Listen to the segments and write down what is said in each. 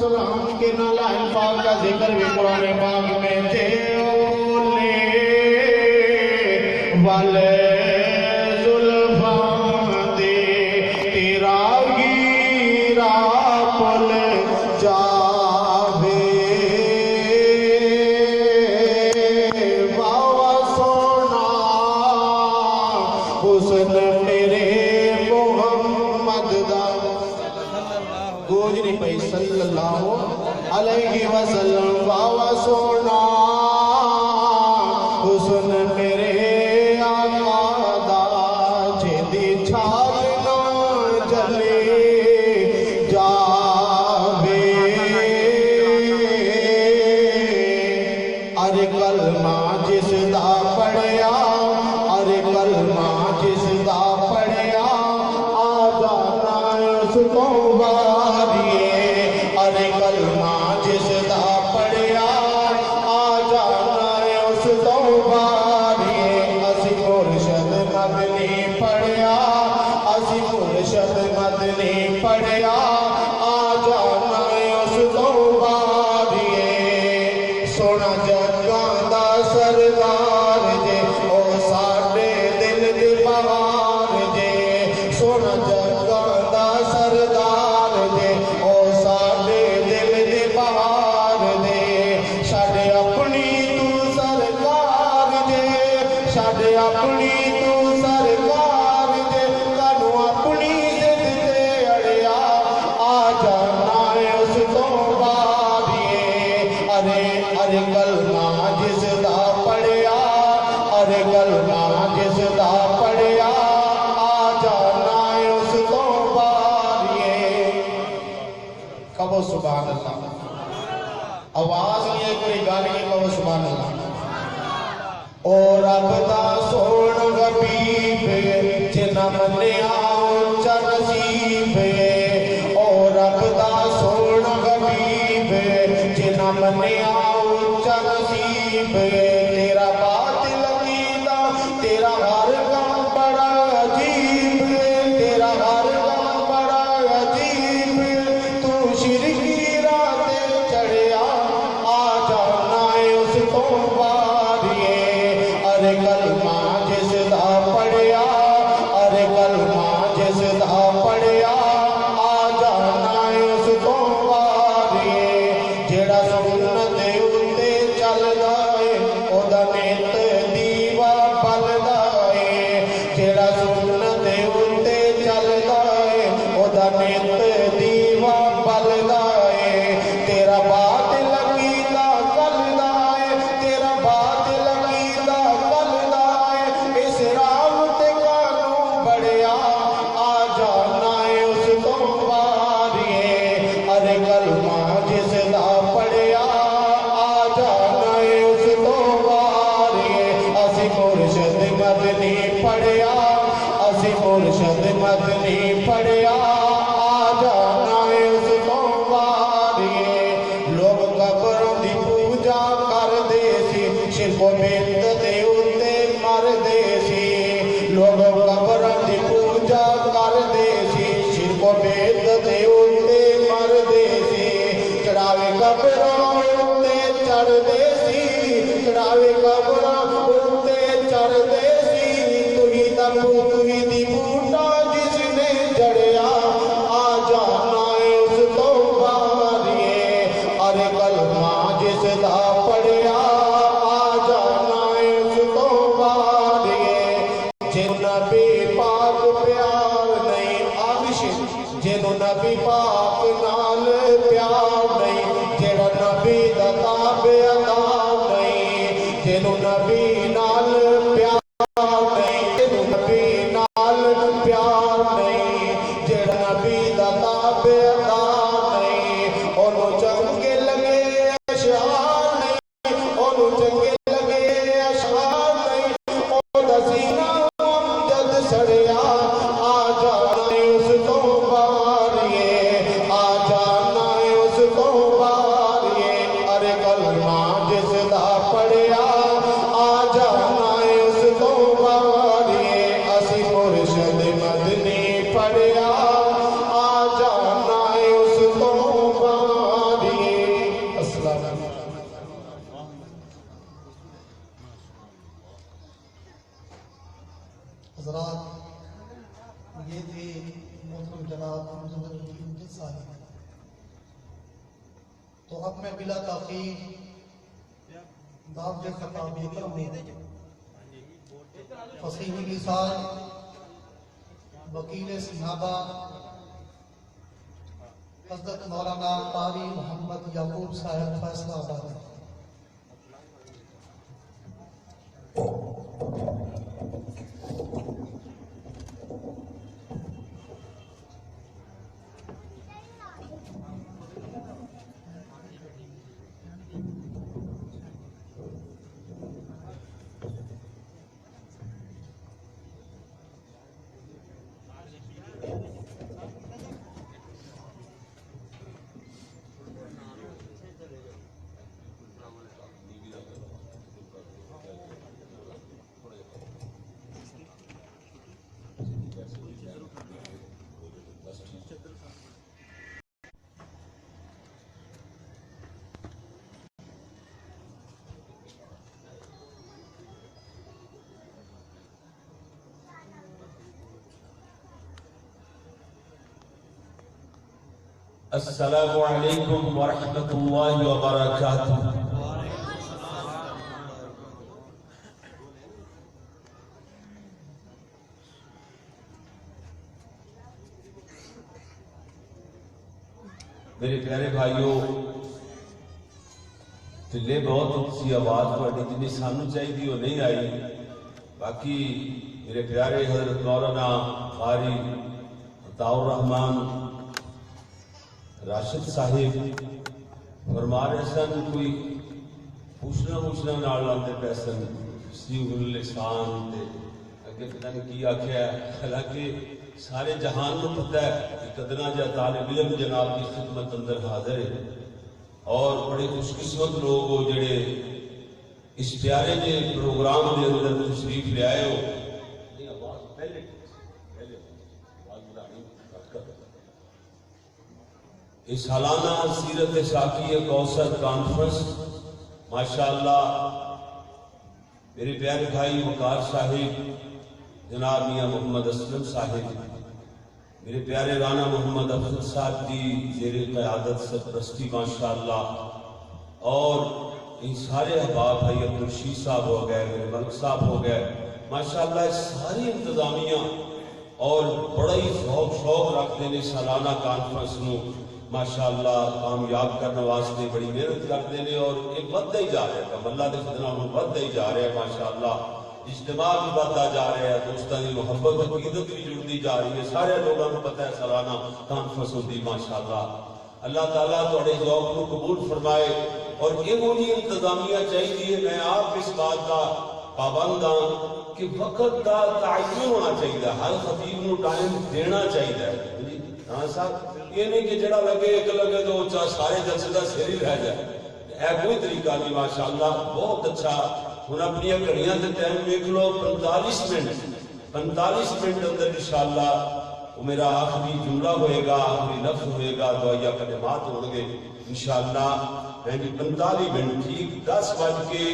سلام کے نالائن پاک کا ذکر بھی قرآن پاک میں جیولے والے ظلفان دے تیرا گیرا پل جاوے واوا سونا حسن میرے محمد دا گوج نہیں پئی صلی اللہ علیہ وسلم واوا سونا حسن میرے آقا دا جیدی چھال نہ جلے جاوے ارے کلمہ جس دا پڑھیا ارے کلمہ جس دا پڑھیا آ جانا اس کو ارے کلمہ جس دا پڑھیا آ جانا اس تو باریے اسی مرشد مدنی پڑھیا اسی مرشد مدنی پڑھیا آ جانا اس تو باریے سونا جگاں دا سردار جے او ساڑے دل دی بہار جے سونا جگاں دا سردار جے او ساڑے دل دی بہار دے شاڑے اپنی تو سرکار جے شاڑے اپنی تو سرکار جے کانو اپنی زد تے اڑیا آ جانا اس تو باریے ارے کلمہ جس دا پڑھیا ارے کلمہ جس دا پڑھیا آ جانا اس تو باریے کہو سبحان اللہ آواز نہیں ہے کوئی گانے کی کہو سبحان اللہ او رب دا سون غبیب جنہ منیا اونچا نصیب او رب دا سون غبیب جنہ منیا اونچا نصیب تیرا باطل عقیدہ تیرا ہر کام بڑا عجیب تیرا ہر کام بڑا عجیب تو شرکی راتے چڑھیا آ جانا اس تو باریے ارے کلمہ جس دا پڑھیا ارے کلمہ جس دا پڑھیا آ جانا اس تو باریے جیڑا سنت اتے چلدا ہے او دا نیت دیوا بلدا ہے جیڑا سنت اتے چلدا ہے او دا نیت دیوا بلدا ہے تیرا باطل عقیدہ کلدا ہے تیرا باطل عقیدہ کلدا ہے اس راہ تے کانوں بڑھیا آ جانا ہے اس تو باریے ارے کلمہ جس دا پڑھیا آ جانا ہے اس تو باریے اسی مرشد مدنی پڑھیا اسی مرشد مدنی پڑھیا آ جانا ہے اس تو باریے لوگ قبروں دی پوجا کر دے سی شرک و بدعت دے اتے مر دے سی لوگ قبروں دی پوجا کر دے سی شرک و بدعت دے اتے مر دے سی چڑھاوے قبروں اتے چڑھ دے سی چڑھاوے قبروں اتے چڑھ دے سی تو ہی دی بوٹا جس نے جڑیا آ جانا ہے اس تو باریے ارے کلمہ جس دا پڑھیا آ جانا ہے اس تو باریے جن نبی پاک پیار نہیں آگشن جن نبی پاک نال پیار نہیں جڑا نبی دا تابع نہیں جن نبی نال پیار نہیں جن نبی نال پیار نہیں جڑا نبی دا تابع نہیں انہوں چنگے لگے تو اب میں بلا تاخیر دعوت خطاب اکرم فصیح لسان وکیل صحابہ حضرت مولانا قاری محمد یعقوب صاحب فیصلہ آباد السلام علیکم ورحمۃ اللہ وبرکاتہ۔ میرے پیارے بھائیوں، پہلے بہت سی آواز تھوڑی جنہیں سانو چاہیے وہ نہیں آئی، باقی میرے پیارے حضرت مولانا قاری عطاء الرحمان راشد صاحب فرما رہے سن کوئی پوچھنا نال لاندے پے سن فصیح اللسان تے اگے پتہ نہیں کی آکھیا ہے، حالانکہ سارے جہان کو پتہ ہے کہ ادنا جا طالب علم جناب کی خدمت اندر حاضر ہے اور بڑے خوش قسمت لوگ ہو جڑے اس پیارے جے پروگرام دے اندر تشریف لے آئے ہو۔ اس سالانہ سیرت شاکی کوثر کانفرنس ماشاءاللہ میرے پیارے بھائی وقار صاحب، جناب میاں محمد اسلم صاحب، میرے پیارے رانا محمد افضل صاحب کی زیر قیادت سرپرستی ماشاءاللہ، اور ان سارے احباب بھائی عبدالرشید صاحب ہو گئے، میرے ملک صاحب ہو گئے ماشاءاللہ، اس ساری انتظامیہ اور بڑا ہی شوق رکھتے ہیں سالانہ کانفرنس نو ماشاءاللہ کامیاب کرنے واسطے بڑی محنت کرتے ہیں اور ایک بدھا ہی جا رہا ہے، اللہ کے فضلہ میں بدھا ہی جا رہا ہے ماشاءاللہ، اجتماع بھی بدھا جا رہا ہے، دوستاں دی محبت عقیدت بھی جڑتی جا رہی ہے، سارے لوگوں کو پتہ ہے سالانہ کانفرنس ہوتی ماشاءاللہ۔ اللہ تعالیٰ تھوڑے ذوق کو قبول فرمائے اور یہ جی انتظامیہ چاہیے، میں آپ اس بات کا پابند ہاں کہ وقت کا تعین ہونا چاہیے، ہر خطیب نو ٹائم دینا چاہیے۔ ہاں صاحب، یہ نہیں کہ جڑا لگے ایک لگے تو چاہ سارے جلسے کا سر ہی رہ جائے، اے کوئی طریقہ نہیں ماشاءاللہ، بہت اچھا۔ ہن اپنی گھڑیاں تے ٹائم دیکھ لو، 45 منٹ اندر انشاءاللہ وہ میرا آخری جملہ ہوئے گا، آخری لفظ ہوئے گا، دعائیہ کلمات ہوں گے انشاءاللہ۔ 45 منٹ ٹھیک 10 بج کے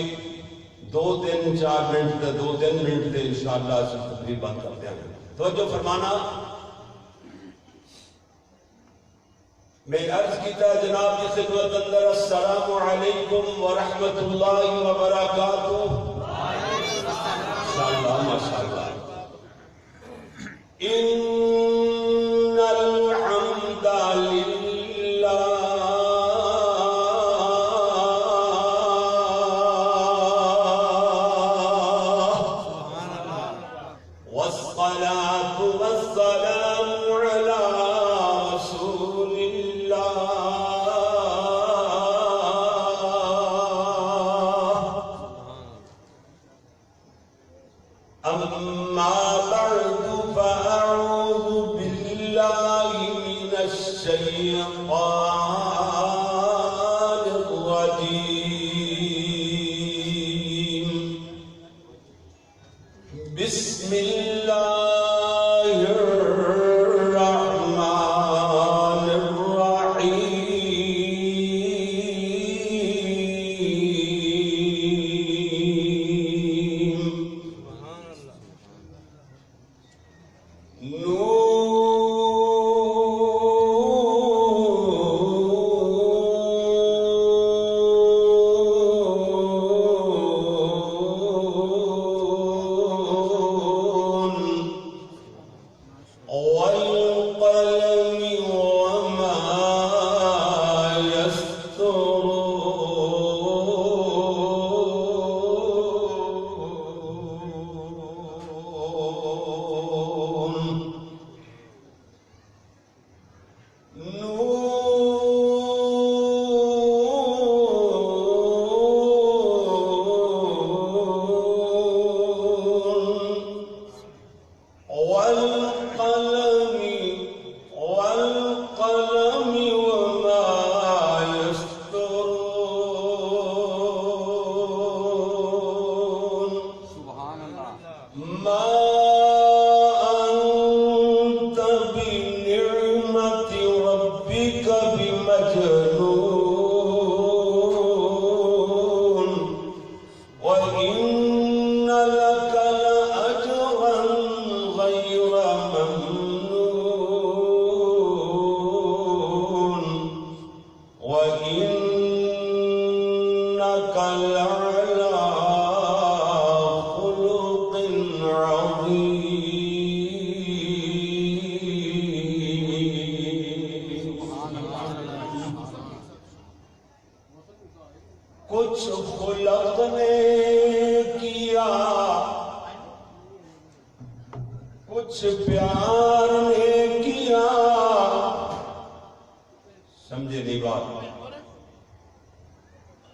2-3-4 منٹ 2-3 منٹ تے انشاءاللہ اس تقریر بند کرتے ہیں۔ توجہ فرمانا، میں عرض کیتا جناب کی خدمت اندر، السلام علیکم ورحمت اللہ وبرکاتہ۔ ماشاءاللہ ماشاءاللہ۔ ان الحمد للہ والصلاة والسلام على رسول أما بعد فأعوذ وَإِنَّكَ لَعَلَىٰ خُلُقٍ عَظِيمٍ. کچھ خلق نے کیا، کچھ پیار نے کیا. سمجھے نہیں بات؟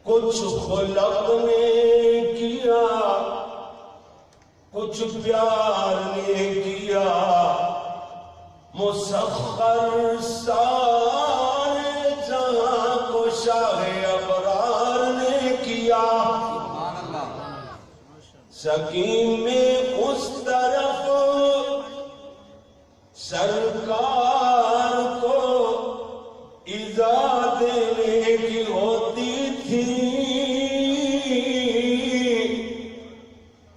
کچھ خلق نے کیا، کچھ پیار نے کیا. مسخر سارے جہاں کو شاہ ابرار نے کیا. سکیم میں اس طرف سرکار کو ایذا دینے کی ہوتی تھی.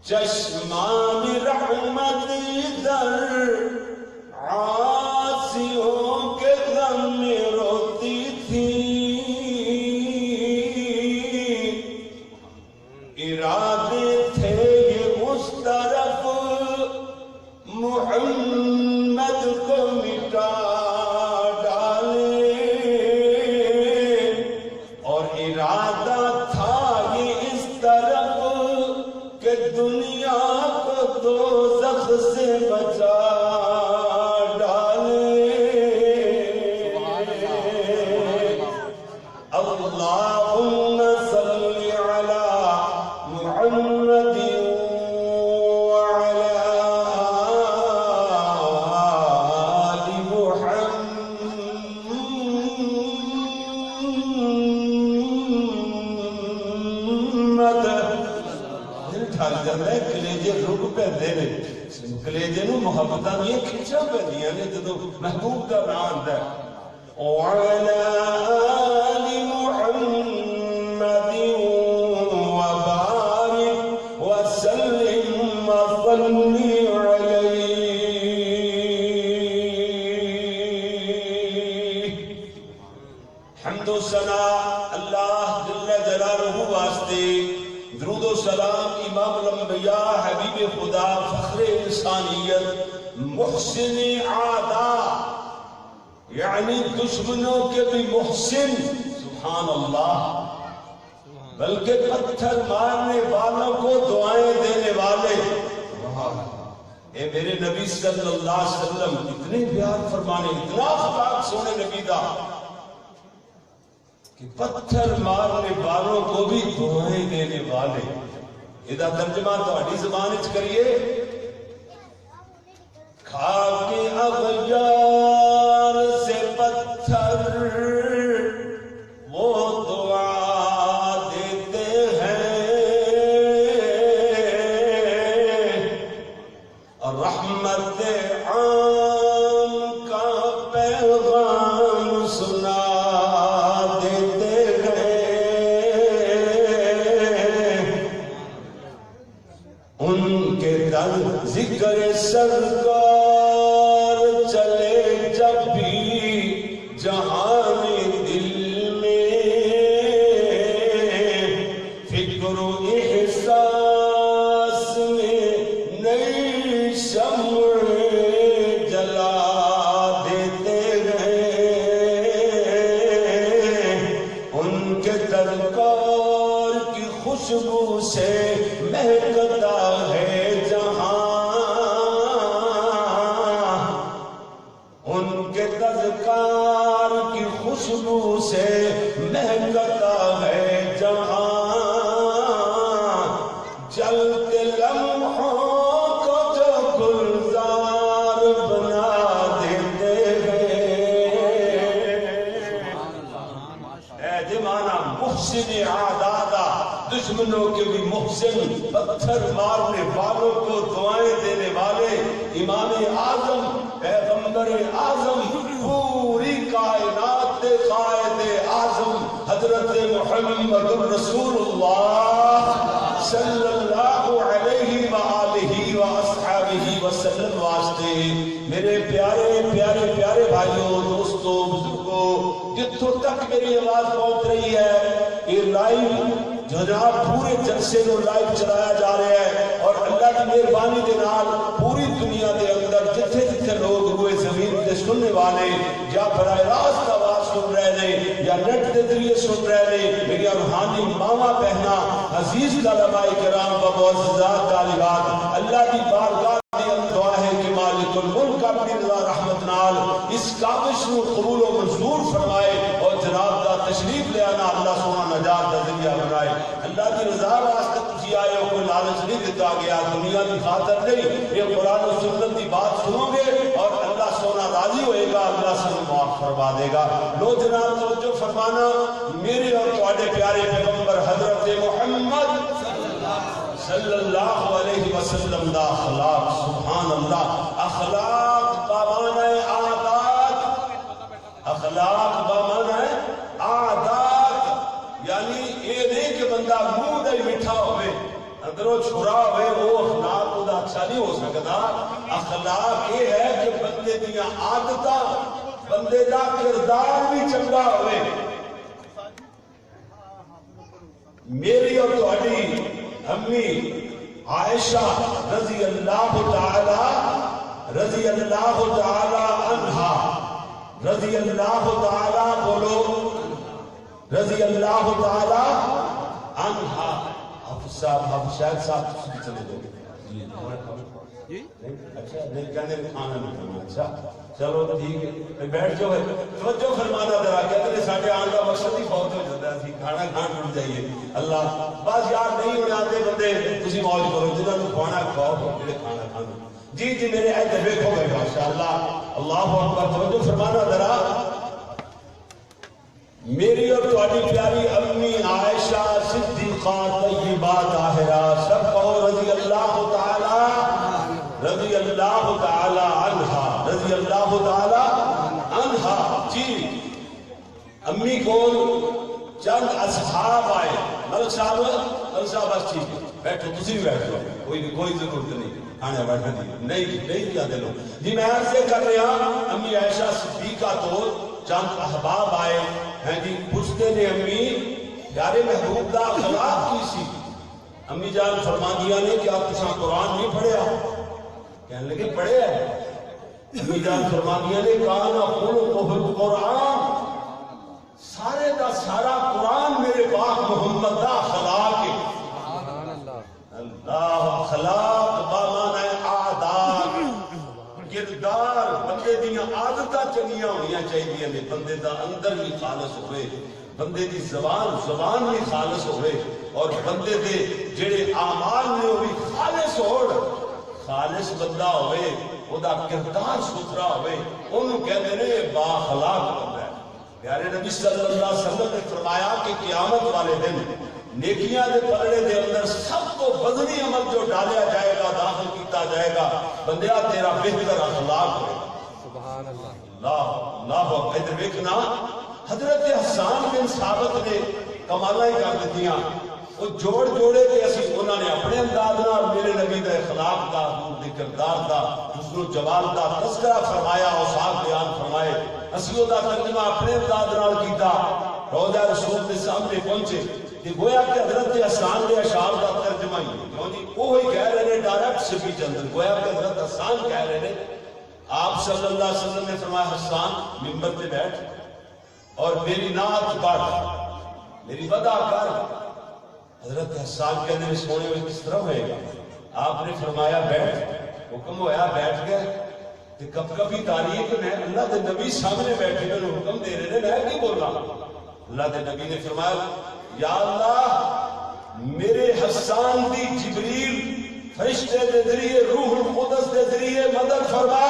چشمان رحمت در عاصیوں کے غم میں روتی تھی. ارادے تھے یہ اس طرف محمد کو مٹا ڈالے، اور ارادہ تھا یہ اس طرف کہ دنیا کو دوزخ سے بچا ڈالے. اللہم صلی علی محمد وعلی آل محمد. دل ٹھر جاتا ہے، کلیجے رک پیندے نے. کلیجے نو محبتاں دیاں کھچاں پیندیاں نے جدوں محبوب دا نام آندا ہے. وعلی آل محمد وبارک وسلم وصلی علیہ. حمد و ثنا اللہ جل جلالہ واسطے، درود و سلام امام الانبیاء حبیب خدا فخر انسانیت محسن عادا، یعنی دشمنوں کے بھی محسن، سبحان اللہ، بلکہ پتھر مارنے والوں کو دعائیں دینے والے. اے میرے نبی صلی اللہ علیہ وسلم اتنے پیار فرمانے، اتنا اخلاق سونے نبی دا کہ پتھر مارنے والوں کو بھی دعائیں دینے والے. یہ ترجمہ تہاڈی زبان وچ کریے. کھا کے اغیار سے پتھر وہ دعا دیتے ہیں، اور رحمت عام کا پیغام سنا دیتے ہیں. ان کے در ذکر سرکار چلے جب بھی جہان دل میں، فکر و احساس میں نئی شمع جلا دیتے ہیں. ان کے درکار کی خوشبو سے مہکتا ہے جہاں، ان کے تذکار کی خوشبو سے مہکتا ہے جہاں. جلتے لمحوں کو جو گلزار بنا دیتے ہیں. اے جمانہ محسن عادادا، دشمنوں کے بھی محسن، پتھر مارنے والوں کو دعائیں دینے والے، امام اعظم پیغمبر اعظم پوری کائنات کے قائد اعظم حضرت محمد رسول اللہ صلی اللہ علیہ وآلہ وآصحابہ وسلم واسطے. میرے پیارے پیارے پیارے بھائیوں، دوستوں، بزرگوں، جتوں تک میری آواز پہنچ رہی ہے یہ لائیو جناب پورے جلسے کو لائیو چلایا جا رہا ہے اور اللہ کی مہربانی کے نال پوری دنیا کے اندر جتھے جتھے لوگ ہوئے زمین کے سننے والے یا براہ راست آواز سن رہے ہیں یا نیٹ کے ذریعے سن رہے ہیں میری روحانی ماما بہنا عزیز طلباء کرام و معززات طالبات اللہ کی بارگاہ کے اندر دعا ہے کہ مالک الملک اپنی رضا رحمت نال اس کاوش کو قبول و منظور فرمائے اور جناب دا تشریف لے آنا اللہ سونا نجات کا ذریعہ بنائے اللہ کی رضا واسطے تسی آئے ہو کوئی لالچ نہیں دیتا گیا دنیا کی خاطر نہیں یہ قرآن و سنت کی بات سنو گے اور اللہ سونا راضی ہوئے گا اللہ سے معاف فرما دے گا لو جناب توجہ فرمانا میرے اور تواڈے پیارے پیغمبر حضرت محمد صلی اللہ علیہ وسلم دا اخلاق سبحان اللہ اخلاق بمعنی عادات اخلاق بمعنی عادات یعنی یہ نہیں کہ بندہ منہ دا ہی میٹھا ہوئے اندروں چھڑا ہوئے وہ اخلاق دا اچھا نہیں ہو سکتا اخلاق یہ ہے کہ بندے دیاں عادتاں بندے دا کردار بھی چنگا ہوئے میری اور تہاڈی امی عائشہ رضی اللہ تعالی عنہا رضی اللہ تعالی بولو رضی اللہ تعالی عنہا حافظ شاہد صاحب تسی چلے جاؤ اچھا نہیں کہنے کھانا نہیں کھانا اچھا چلو ٹھیک ہے بیٹھ جاؤ توجہ فرمانا ذرا کہتے ہیں ساڈے آن کا مقصد ہی بہت ہو جاتا ہے کھانا کھان ٹوٹ جائیے اللہ بس یار نہیں ہونے آتے بندے تسی موج کرو جنہوں نے کھانا کھاؤ جڑے کھانا کھانا جی جی میرے ادھر دیکھو گے ماشاءاللہ اللہ اکبر توجہ فرمانا ذرا میری اور تہاڈی پیاری امی عائشہ صدیقہ طیبہ طاہرہ سب کہو رضی اللہ تعالی عنہا رضی اللہ تعالی عنہا جی امی کون چند اصحاب آئے ملک صاحب بس ٹھیک ہے بیٹھو تسی بھی بیٹھو کوئی ضرورت نہیں آنے بیٹھا نہیں کیا دلو جی میں عرض کر رہا امی عائشہ صدیقہ تو چند احباب آئے ہیں جی پوچھتے نے امی پیارے محبوب دا اخلاق کی سی امی جان فرما دیا نے کہ آپ کساں قرآن نہیں پڑھیا کہنے لگے پڑھے ہیں امی جان فرما دیا نے کانا خلقہ القرآن سارے دا سارا قرآن میرے پاک محمد دا اخلاق ہے اللہ اخلاق بامانہ عادات کردار بندے دیاں عادتاں چنگیاں ہوئیاں چاہیے نے بندے دا اندر بھی خالص ہوئے بندے دی زبان بھی خالص ہوئے اور بندے دے جڑے اعمال نے وہ بھی خالص ہوڑ خالص بندہ ہوئے وہ دا کردار ستھرا ہوئے انہوں کہتے ہیں با اخلاق بندہ ہے پیارے نبی صلی اللہ علیہ وسلم نے فرمایا کہ قیامت والے دن نیکیاں دے پلڑے دے اندر سب کو وزنی عمل جو ڈالیا جائے گا داخل کیتا جائے گا بندیا تیرا بہتر اخلاق ہے سبحان اللہ ادھر دیکھنا حضرت حسان بن ثابت نے کمالاں ہی کر دتیاں وہ جوڑے کے اسی انہوں نے اپنے انداز نال میرے نبی دے اخلاق دا حضور دے کردار دا حسن و جمال دا تذکرہ فرمایا اوصاف بیان فرمائے اسی او دا ترجمہ اپنے انداز نال کیتا روضہ رسول دے سامنے پہنچے کہ گویا کہ حضرت حسان دے اشعار دا ترجمہ ہی کیوں جی وہی کہہ رہے ہیں ڈائریکٹ سپیچ اندر گویا کہ حضرت حسان کہہ رہے ہیں آپ صلی اللہ علیہ وسلم نے فرمایا حسان منبر پہ بیٹھ اور میری نعت پڑھ میری ودا کر حضرت حسان کہنے میں سونے میں کس طرح ہوئے گا آپ نے فرمایا بیٹھ حکم ہوا بیٹھ گئے کہ کب کبھی تاریخ میں اللہ دے نبی سامنے بیٹھے میں حکم دے رہے ہیں میں کی بولنا اللہ دے نبی نے فرمایا یا اللہ میرے حسان دی جبریل فرشتے دے ذریعے روح القدس دے ذریعے مدد فرما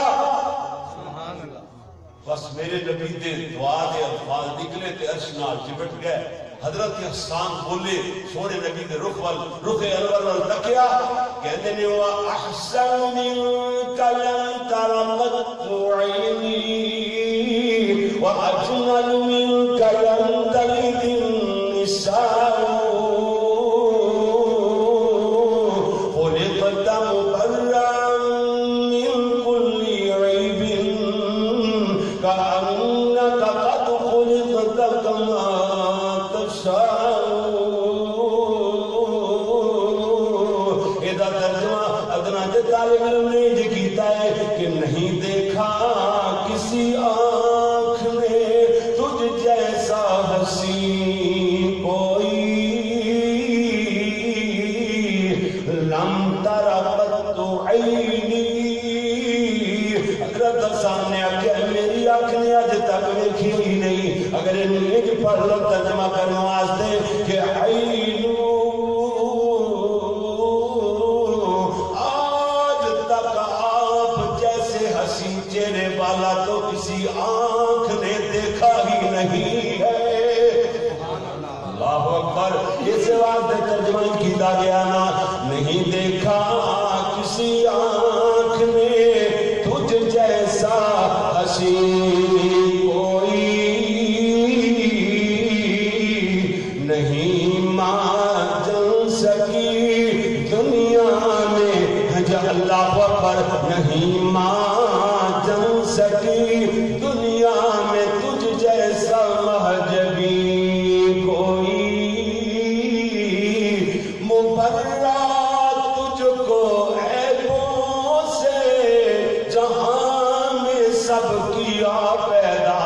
بس میرے نبی دے دعا دے الفاظ نکلے تے عرش نال چپٹ گئے حضرت حسان بولے سونے نبی دے رخ انور وال تکیا کہندے نے وا احسن منک لن ترمت عینی واجمل منک لن تلد النساء خلقت مبرا من كل عیب كأنك قد خلقت تبصروا ادا ترجمہ ادنا تے طالب علم نے یہ کیتا ہے کہ نہیں دیکھا کسی آنکھ نے تجھ جیسا حسین کوئی لم تر قط عینی حضرت سامنے آکے میری آنکھ نے آج تک دیکھی ہی نہیں اگر انہیں پڑھ لو ترجمہ کرنے واسطے کہ عینو آج تک آپ جیسے حسین چہرے والا تو کسی آنکھ نے دیکھا ہی نہیں ہے اللہ اکبر اس واسطے ترجمہ کیتا گیا نا نہیں دیکھا کسی آنکھ نے تجھ جیسا حسین کوئی نہیں ماں جل سکی دنیا میں جو اللہ اکبر نہیں ماں جل سکی دنیا میں تجھ جیسا مہجبی کوئی مبرہ تجھ کو عیبوں سے جہاں میں سب کیا پیدا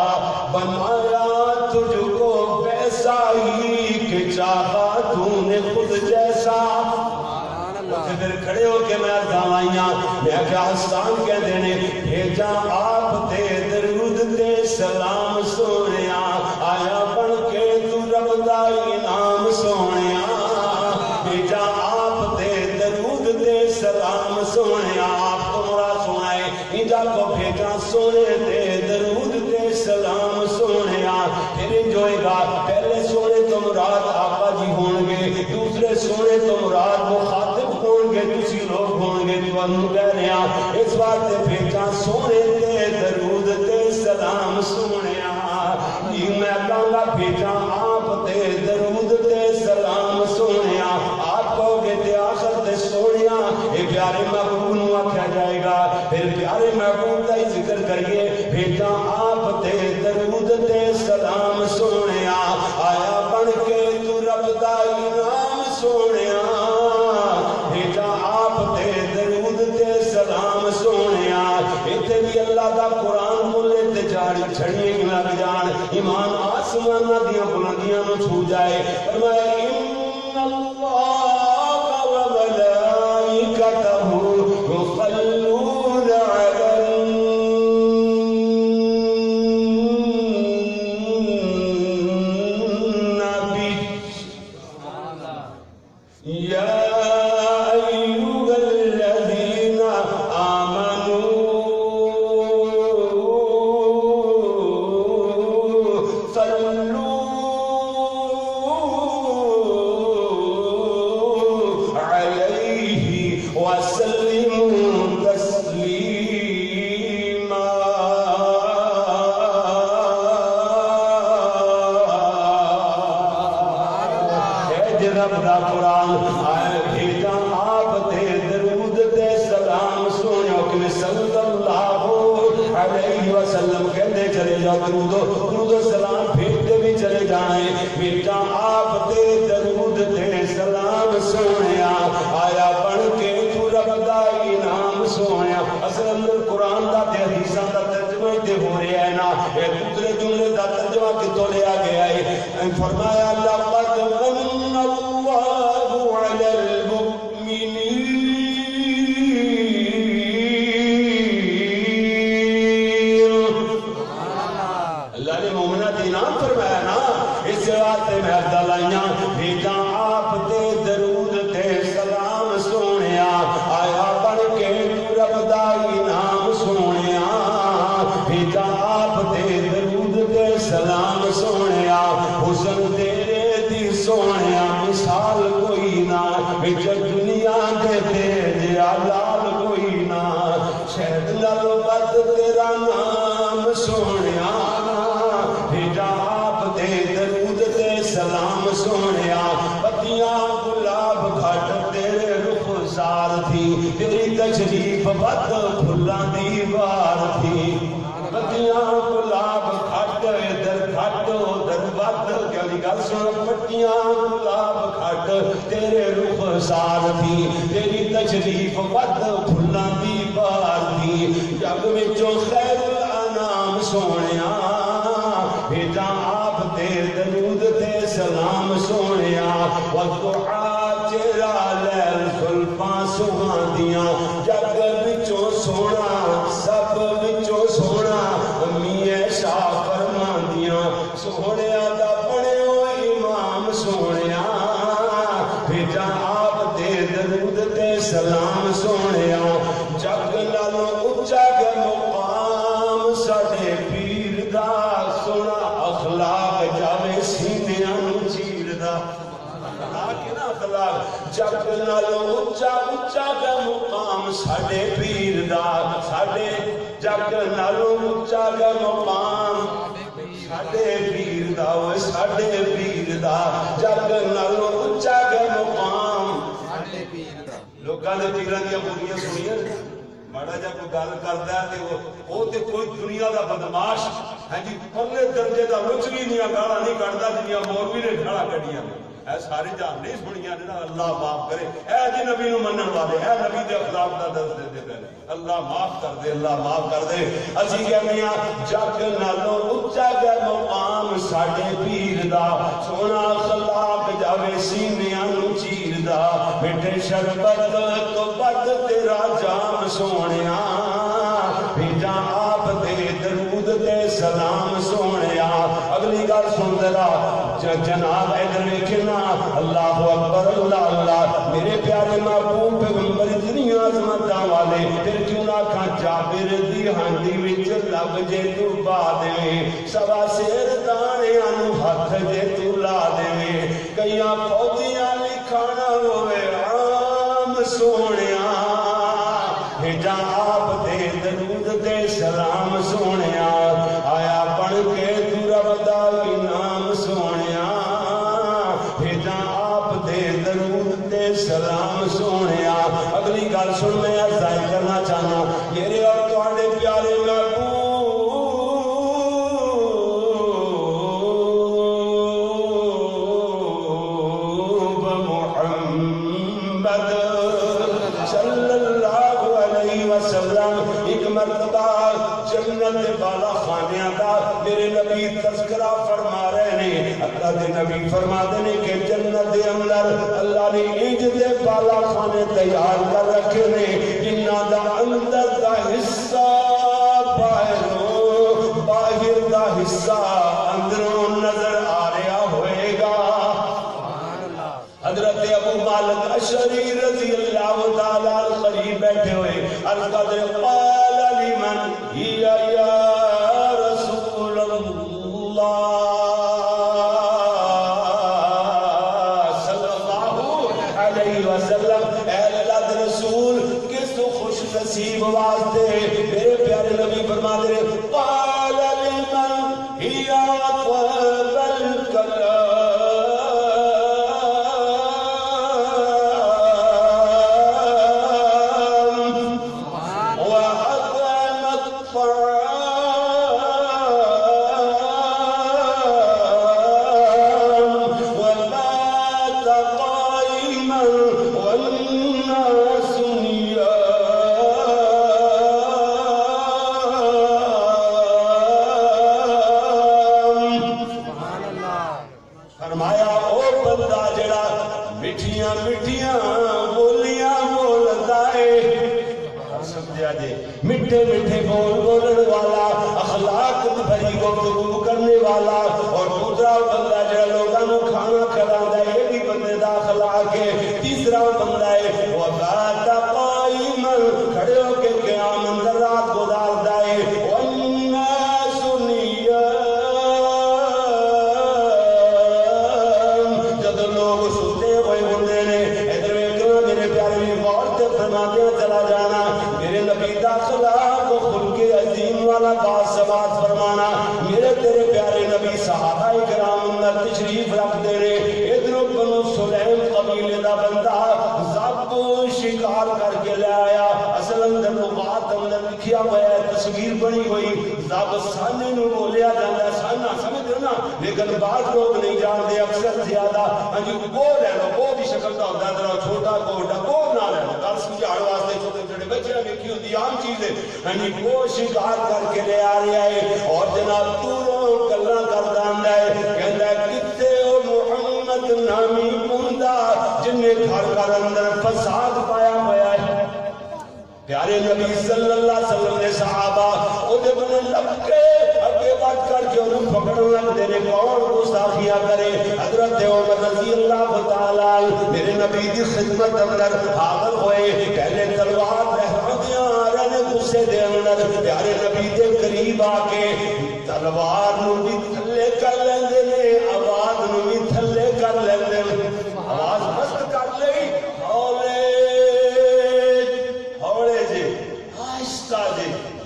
بنایا تجھ کو ویسا ہی کہ چاہا تو نے خود جیسا پھر کھڑے ہو کے میں دعوائیاں میں کیا حسان کہہ دینے بھیجا آپ تے درود تے سلام سونیا آیا بن کے تو رب دا انعام سونیا بھیجا آپ تے درود تے سلام سونیا آپ کو مرا سنائے انجا کو بھیجا سونے تے درود تے سلام سونیا پھر انجوئے گا پہلے سونے تو مراد آقا جی ہونگے دوسرے سونے تو مراد مخاطب ہونگے تسی لوگ ہونگے تو انہوں کہہ رہے ہیں اس بات تے بھیجا سونے تے درود تے سلام سونیا یہ میں کہاں بھیجا آپ تے درود تے سلام سونیا آپ کہو گے تے آخر تے سونیا یہ پیارے محبوب نو آکھا جائے گا پھر پیارے محبوب کا ہی ذکر کریے بھیجا آپ تے درود تے سلام سونیا آیا بن کے تو رب دا انعام سونیا بھیجا آپ تے درود تے سلام سونیا اتنے بھی اللہ دا قرآن بولے تے جاڑی چھڑیے لگ جان ایمان آسمانہ دیا بلندیاں نو چھو جائے فرمایا ان اللہ و ملائکتہ یصلون علی النبی یا ایوہ الذین آمنوا صلوا علیہ وسلموا تسلیما رب دا قرآن آئے بھیجا آپ تے درود تے سلام سونیا کہ صلی اللہ علیہ وسلم کہتے چلے جاؤ درود و سلام بھیجتے بھی چلے جائیں بھیجا آپ تے درود تے سلام سونیا آیا بن کے تو رب دا انعام سونیا اصل اندر قرآن دا تے حدیثاں دا ترجمہ تے ہو رہا ہے نا ایک دوسرے جملے دا ترجمہ کتوں لیا گیا ہے فرمایا لقد من اللہ علی المؤمنین اللہ نے مومنہ دینام فرمایا نا اس بات میں عبداللہیاں بھیجا آپ تے درود تے سلام سونیا آیا بن کے رب دا انعام سونیا بھیجا آپ تے درود تے سلام سونیا حسن تیرے دی سونیا مثال کوئی نہ بچ دنیا دے تیرے لال کوئی نہ شہد لالو بد تیرا نام سونیا بھیجا آپ تے درود تے سلام سونیا پتیاں گلاب گھٹ تیرے رخسار تھی تیری تشریف بد پھلاں دیوار تھی پتیاں گلاب گھٹ ادھر گھٹ ادھر بد کیا گل سن پٹیاں گلاب کھٹ تیرے رخسار دی تیری تشریف ود پھلاں دی بہار دی جگ وچوں خیر الانام سونیا بھیجا آپ دے درود تے سلام سونیا والدعا چہرہ لیل زلفاں سہاندیاں جگ وچوں سونا سب وچوں سونا امی ایشا فرماندیاں سونیا دا بنیو امام سونیا بھیجا آپ دے درود تے سلام سونیا جگ نالوں اچا گا مقام ساڈے پیر دا سونا اخلاق جاوے سینیاں نوں چیر دا جگ نالوں اچا اچا گا مقام ساڈے پیر دا ساڈے جگ نالوں اچا گا مقام ساڈے پیر دا ساڈے پیر دا جگ نالوں اچا گا مقام ساڈے پیر دا لوکاں دے پیراں دیاں بولیاں سنیاں ماڑا جا کوئی گل کردا ہے تے او تے کوئی دنیا دا بدماش ہے جی پہلے درجے دا لچوی دیاں گالاں نہیں کڈدا جنیاں مولوی نے گالاں کڈیاں اے سارے جہان نہیں سنیاں نے اللہ معاف کرے اے جی نبی نو منن والے اے نبی دے اخلاق دا دس دے پہلے اللہ معاف کر دے اللہ معاف کر دے اسی کہنے ہاں جگ نالوں اچا گا مقام ساڈے پیر دا سونا اخلاق جاوے سینیاں نوں چیر دا میٹھے شربت تو بد تیرا جام سونیا بھیجا آپ دے درود تے سلام سونیا اگلی گل سن ذرا جناب ادھر ویکھنا اللہ اکبر اللہ اللہ میرے پیارے محبوب پیغمبر اتنی عظمتاں والے پھر کیوں نہ کھا جابر دی ہانڈی وچ لگ جے تو پا دے سوا سیر دانیاں نوں ہتھ جے تو لا دے کئیاں فوجیاں لکھانا ہوئے عام سونیا بھیجا آپ دے درود دے سلام سونیا آیا بن کے تو رب دا انعام سونیا بھیجا آپ دے درود دے سلام سونیا اگلی گل سن میں ظاہر کرنا چاہنا میرے اور تواڈے پیارے محبوب محمد صلی اللہ علیہ وسلم ایک مرتبہ جنت بالا خانیاں کا میرے نبی تذکرہ فرما رہے ہیں اللہ دے نبی فرما دے کہ جنت دے اندر اللہ نے انج دے بالا خانے تیار کر رکھے نے جنہاں دا اندر دا حصہ باہر دا حصہ اندروں نظر آ رہا ہوئے گا حضرت ابو مالک اشعری رضی اللہ تعالیٰ قریب بیٹھے ہوئے عرض قدر قال لمن یا رسول اللہ صلی اللہ علیہ وسلم اے اللہ کے رسول کس خوش نصیب واسطے میرے پیارے نبی فرما دے قال لمن یا طيب الكلام میٹھے میٹھے بول بولن والا اخلاق بھری گفتگو کرنے والا اور دوسرا بندہ جو لوگوں کو کھانا کھلاتا ہے یہ بھی بندے دا اخلاق ہے تیسرا بندہ ہے وبات قائما کھڑے ہو کے قیام اندر رات گزارتا ہے والناس نیام جب لوگ سوتے ہوئے ہوندے نے ادھر ویکھنا میرے پیارے بھی غور سے فرماتے چلا جانا میرے نبی دا اخلاق و خلق عظیم والا باسمات فرمانا میرے تیرے پیارے نبی صحابہ کرام اندر تشریف رکھ دے رہے ادھر بنو سلیم قبیلے دا بندہ زب شکار کر کے لے آیا اصل اندر لغات اندر لکھیا ہوا ہے تصویر بنی ہوئی زب سانے نو بولیا جاتا ہے سانا سمجھ رہے نا لیکن بعض لوگ نہیں جانتے اکثر زیادہ ہاں جی وہ لے لو وہ بھی شکل کا ہوتا ہے چھوٹا کوٹا وہ نہ لے لو گل سمجھاؤ واسطے چھوٹے چھوٹے بچے نے ویکھی ہوتی عام چیز ہے ہاں جی وہ شکار کر کے لے آ رہا ہے اور جناب دوروں گلاں کردا آندا ہے کہندا ہے کتے او محمد نامی بندہ جن نے گھر گھر اندر فساد پایا ہوا ہے پیارے نبی صلی اللہ علیہ وسلم نے صحابہ او دے بنے لب کے اگے بات کر کے انہوں پکڑ لگ دینے کون گستاخیاں کرے حضرت عمر رضی اللہ تعالی میرے نبی دی خدمت اندر حاضر ہوئے پہلے تلوار لہرا دیا رہنے غصے دے اندر پیارے نبی دے قریب آ کے تلوار نو بھی تھلے کر لیندے نے آواز نو بھی تھلے کر لیندے آواز مست کر لئی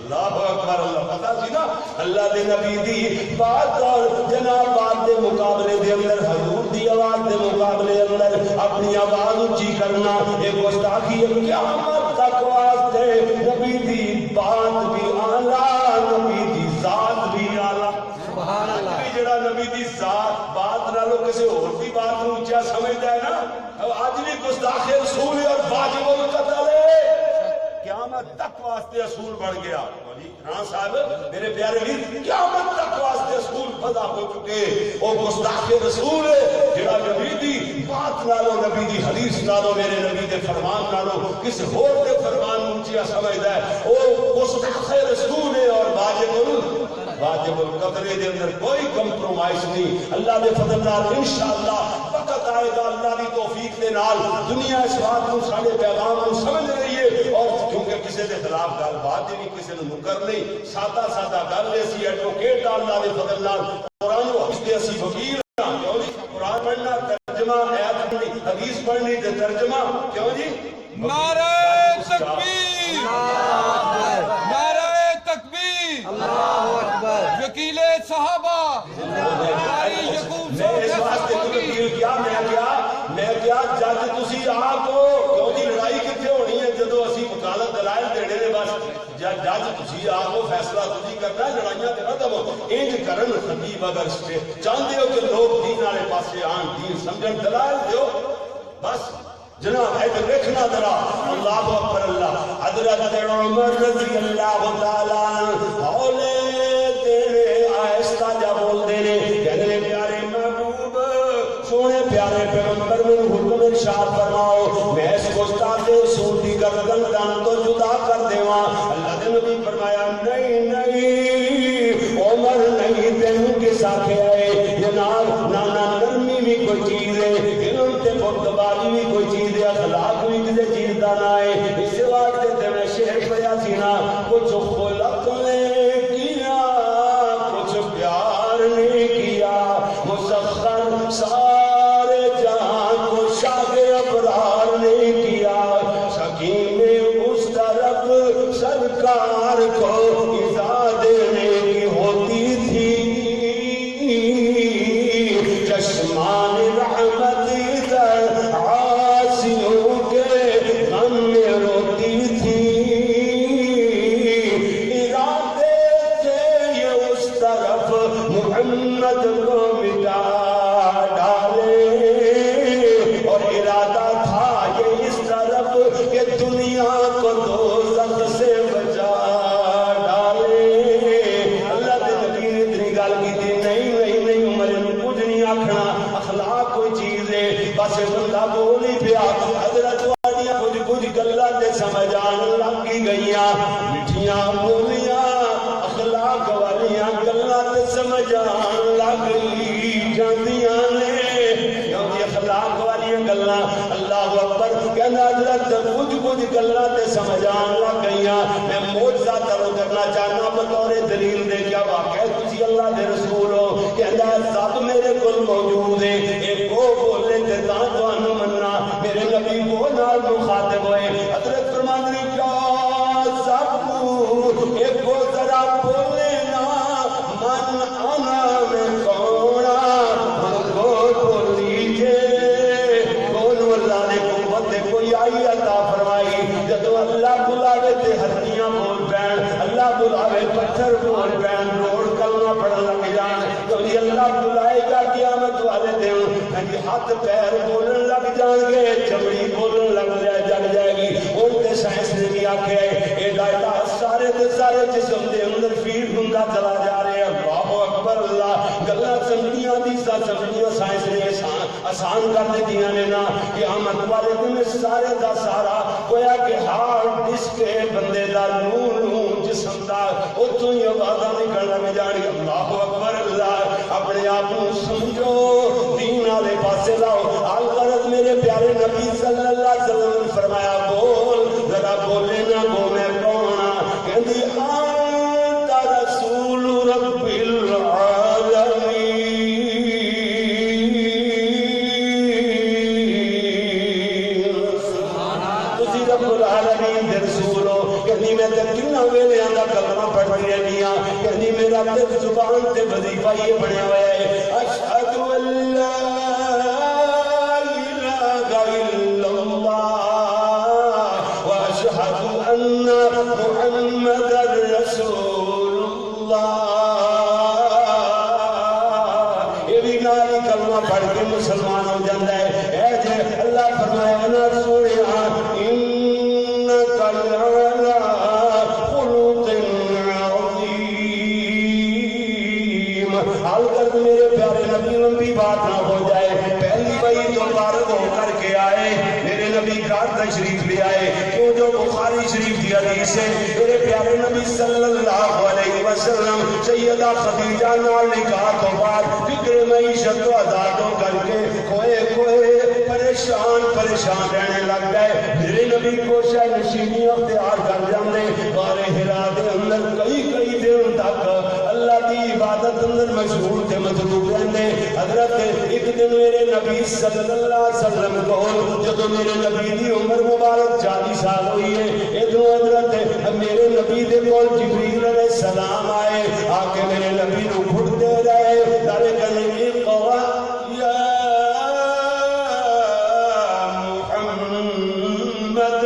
اللہ اکبر اللہ پتہ سی نا اللہ دے نبی دی بات اور جناب بات دے مقابلے دے اندر حضور دی آواز دے مقابلے اندر اپنی آواز اونچی کرنا ایک گستاخی ہے قیامت تک واسطے نبی دی بات بھی اعلیٰ نبی دی ذات بھی اعلیٰ سبحان اللہ جڑا نبی دی ذات بات نالوں کسی اور دی بات نوں اونچا سمجھدا ہے نا اج بھی گستاخ رسول اور واجب القتل ہے قیامت تک واسطے اصول بڑھ گیا ران صاحب میرے پیارے ویر قیامت تک واسطے اصول پیدا ہو چکے او گستاخ رسول جڑا نبی دی بات نالوں نبی دی حدیث نالوں میرے نبی دے فرمان نالوں کس ہور دے فرمان اونچا سمجھدا ہے او گستاخ رسول ہے اور واجب القدر دے اندر کوئی کمپرومائز نہیں اللہ دے فضل نال انشاءاللہ وقت آئے گا اللہ دی توفیق دے نال دنیا اس بات کو ساڈے پیغام کو سمجھ رہی ہے اور کیونکہ کسی دے خلاف گل بات نہیں کسی نے منکر نہیں سادہ سادہ گل ایسی ایڈوکیٹ اللہ دے فضل نال قرآن و حدیث دے اسی وکیل کیوں جی قرآن پڑھنا ترجمہ آیات پڑھنی حدیث پڑھنی تے ترجمہ کیوں جی نعرہ تکبیر نعرہ تکبیر اللہ اکبر وکیل صحابہ میں کیا جج تسی آپ کیوں جی لڑائی کتنے ہونی ہے جدو اسی وکالت دلائل دینے نے بس جج تسی آپ فیصلہ تسی کرنا لڑائیاں تے نہ دو انج کرن خطیب اگر چاہتے ہو کہ لوگ دین والے پاسے آن دین سمجھن دلائل دیو بس جناب ہے تو دیکھنا ذرا اللہ اکبر اللہ حضرت عمر رضی اللہ تعالی حولے تیرے آہستہ جا بول دینے کہنے پیارے محبوب سونے پیارے پیغمبر میں حکم ارشاد فرماؤ میں اس گستاخ رسول دی گردن تن تو جدا کر دیواں اللہ نے نبی فرمایا نہیں نہیں عمر نہیں تینوں کے ساتھ آئے جناب نانا نرمی بھی کوئی چیز ہے علم تے بردباری بھی کوئی چیز ہے اخلاق بھی کسی چیز دا نہ ہے اس واسطے تے میں شعر پڑھیا سی نا کچھ خلق نے کیا کچھ پیار نے کیا مسخر سارے جہاں کو شاہ ابرار نے کیا شکیم اس طرف سرکار کو اذا دینے کی ہوتی تھی چشمان رحمت در عاصیوں کے غم میں روتی تھی ارادے تھے یہ اس طرف محمد کو مٹا ڈالے اور ارادہ تھا یہ اس طرف کہ دنیا کو دوزخ سے بچا ڈالے اللہ دے نبی نے اتنی گل کی تھی نہیں عمر کچھ نہیں آکھنا اخلاق کوئی چیز ہے بس بندہ بول ہی پیا حضرت والیاں کچھ گلاں تے سمجھ آن لگ گئیاں میٹھیاں بولیاں اخلاق والیاں گلاں تے سمجھ آن لگ جاندیاں نے کیونکہ اخلاق والیاں گلاں اللہ اکبر کہنا حضرت کچھ گلاں تے سمجھ آن لگ گئیاں میں معجزہ ترو کرنا چاہنا بطور دلیل دے کیا واقعہ تسی اللہ دے رسول ہو کہنا سب میرے کل موجود ہے ایک وہ بولے تے تاں تانوں مننا میرے نبی وہ نال مخاطب ہوئے حضرت فرماندے کیا سب ایک وہ ذرا بولے نا من آنا میں کونا من کو بولیجے کون اللہ نے قوت کوئی آئی عطا فرمائی جدو اللہ بلاوے تے ہڈیاں بول پین اللہ بلاوے پتھر بول پین روڑ کلمہ پڑھ لگ جان تو اللہ ہاتھ پیر بولن لگ جان گے، چمڑی بولن لگ جگ جائے گی۔ ان تے سائنس نے بھی آکھیا ہے اے ڈاٹا سارے دے سارے جسم دے اندر فیڈ ہوندا چلا جا رہا ہے۔ اللہ اکبر اللہ، گلاں سمجھیاں دی سمجھیاں سائنس نے آسان کر دتیاں نے نا، قیامت والے دن سارے دا سارا گویا کہ ہارڈ ڈسک بندے دا نور جسم دا اتوں ہی آوازاں نکل لگ جان گی۔ اللہ اکبر اللہ، اپنے آپ کو سمجھو، دین والے پاسے لاؤ۔ الغرض میرے پیارے نبی صلی اللہ علیہ وسلم نے فرمایا بول، ذرا بولے نہ گو میں کون ہاں؟ کہندی انت رسول رب العالمین، تسی رب العالمین دے رسول ہو۔ کہندی میں تے کنا ویلیاں دا کلمہ پڑھتی رہنی ہاں، کہندی میرا تے زبان تے وظیفہ یہ بنیا ہوا ہے اشہد ان لا الہ الا اللہ واشہد ان محمد رسول اللہ۔ یہ بھی ناری کلمہ پڑھ کے مسلمان ہو جاتا ہے۔ اے جے اللہ فرمایا نا سوڑیا انک لعلی خلق عظیم۔ حال کر میرے پیارے نبی لمبی بات نہ ہو جائے، پہلی بھائی تو بارد ہو کر کے آئے، میرے نبی گھر تشریف لے آئے، کیوں جو بخاری شریف کی حدیث ہے میرے پیارے نبی صلی اللہ علیہ وسلم سیدہ خدیجہ نال نکاح تو بعد فکر معیشت و آزادوں کر کے کھوئے پریشان رہنے لگ گئے۔ میرے نبی کو شہ نشینی اختیار کر جاندے، غار حرا دے اندر کئی دن تک اللہ دی عبادت اندر مشہور تھے، مطلوب رہنے۔ حضرت ایک دن میرے نبی صلی اللہ علیہ وسلم کو جدو میرے نبی دی عمر مبارک 40 سال ہوئی ہے، ادھر حضرت میرے نبی دے کول جبریل علیہ السلام آئے، آ کے میرے نبی نو گھٹتے رہے، سارے کہنے اقرأ یا محمد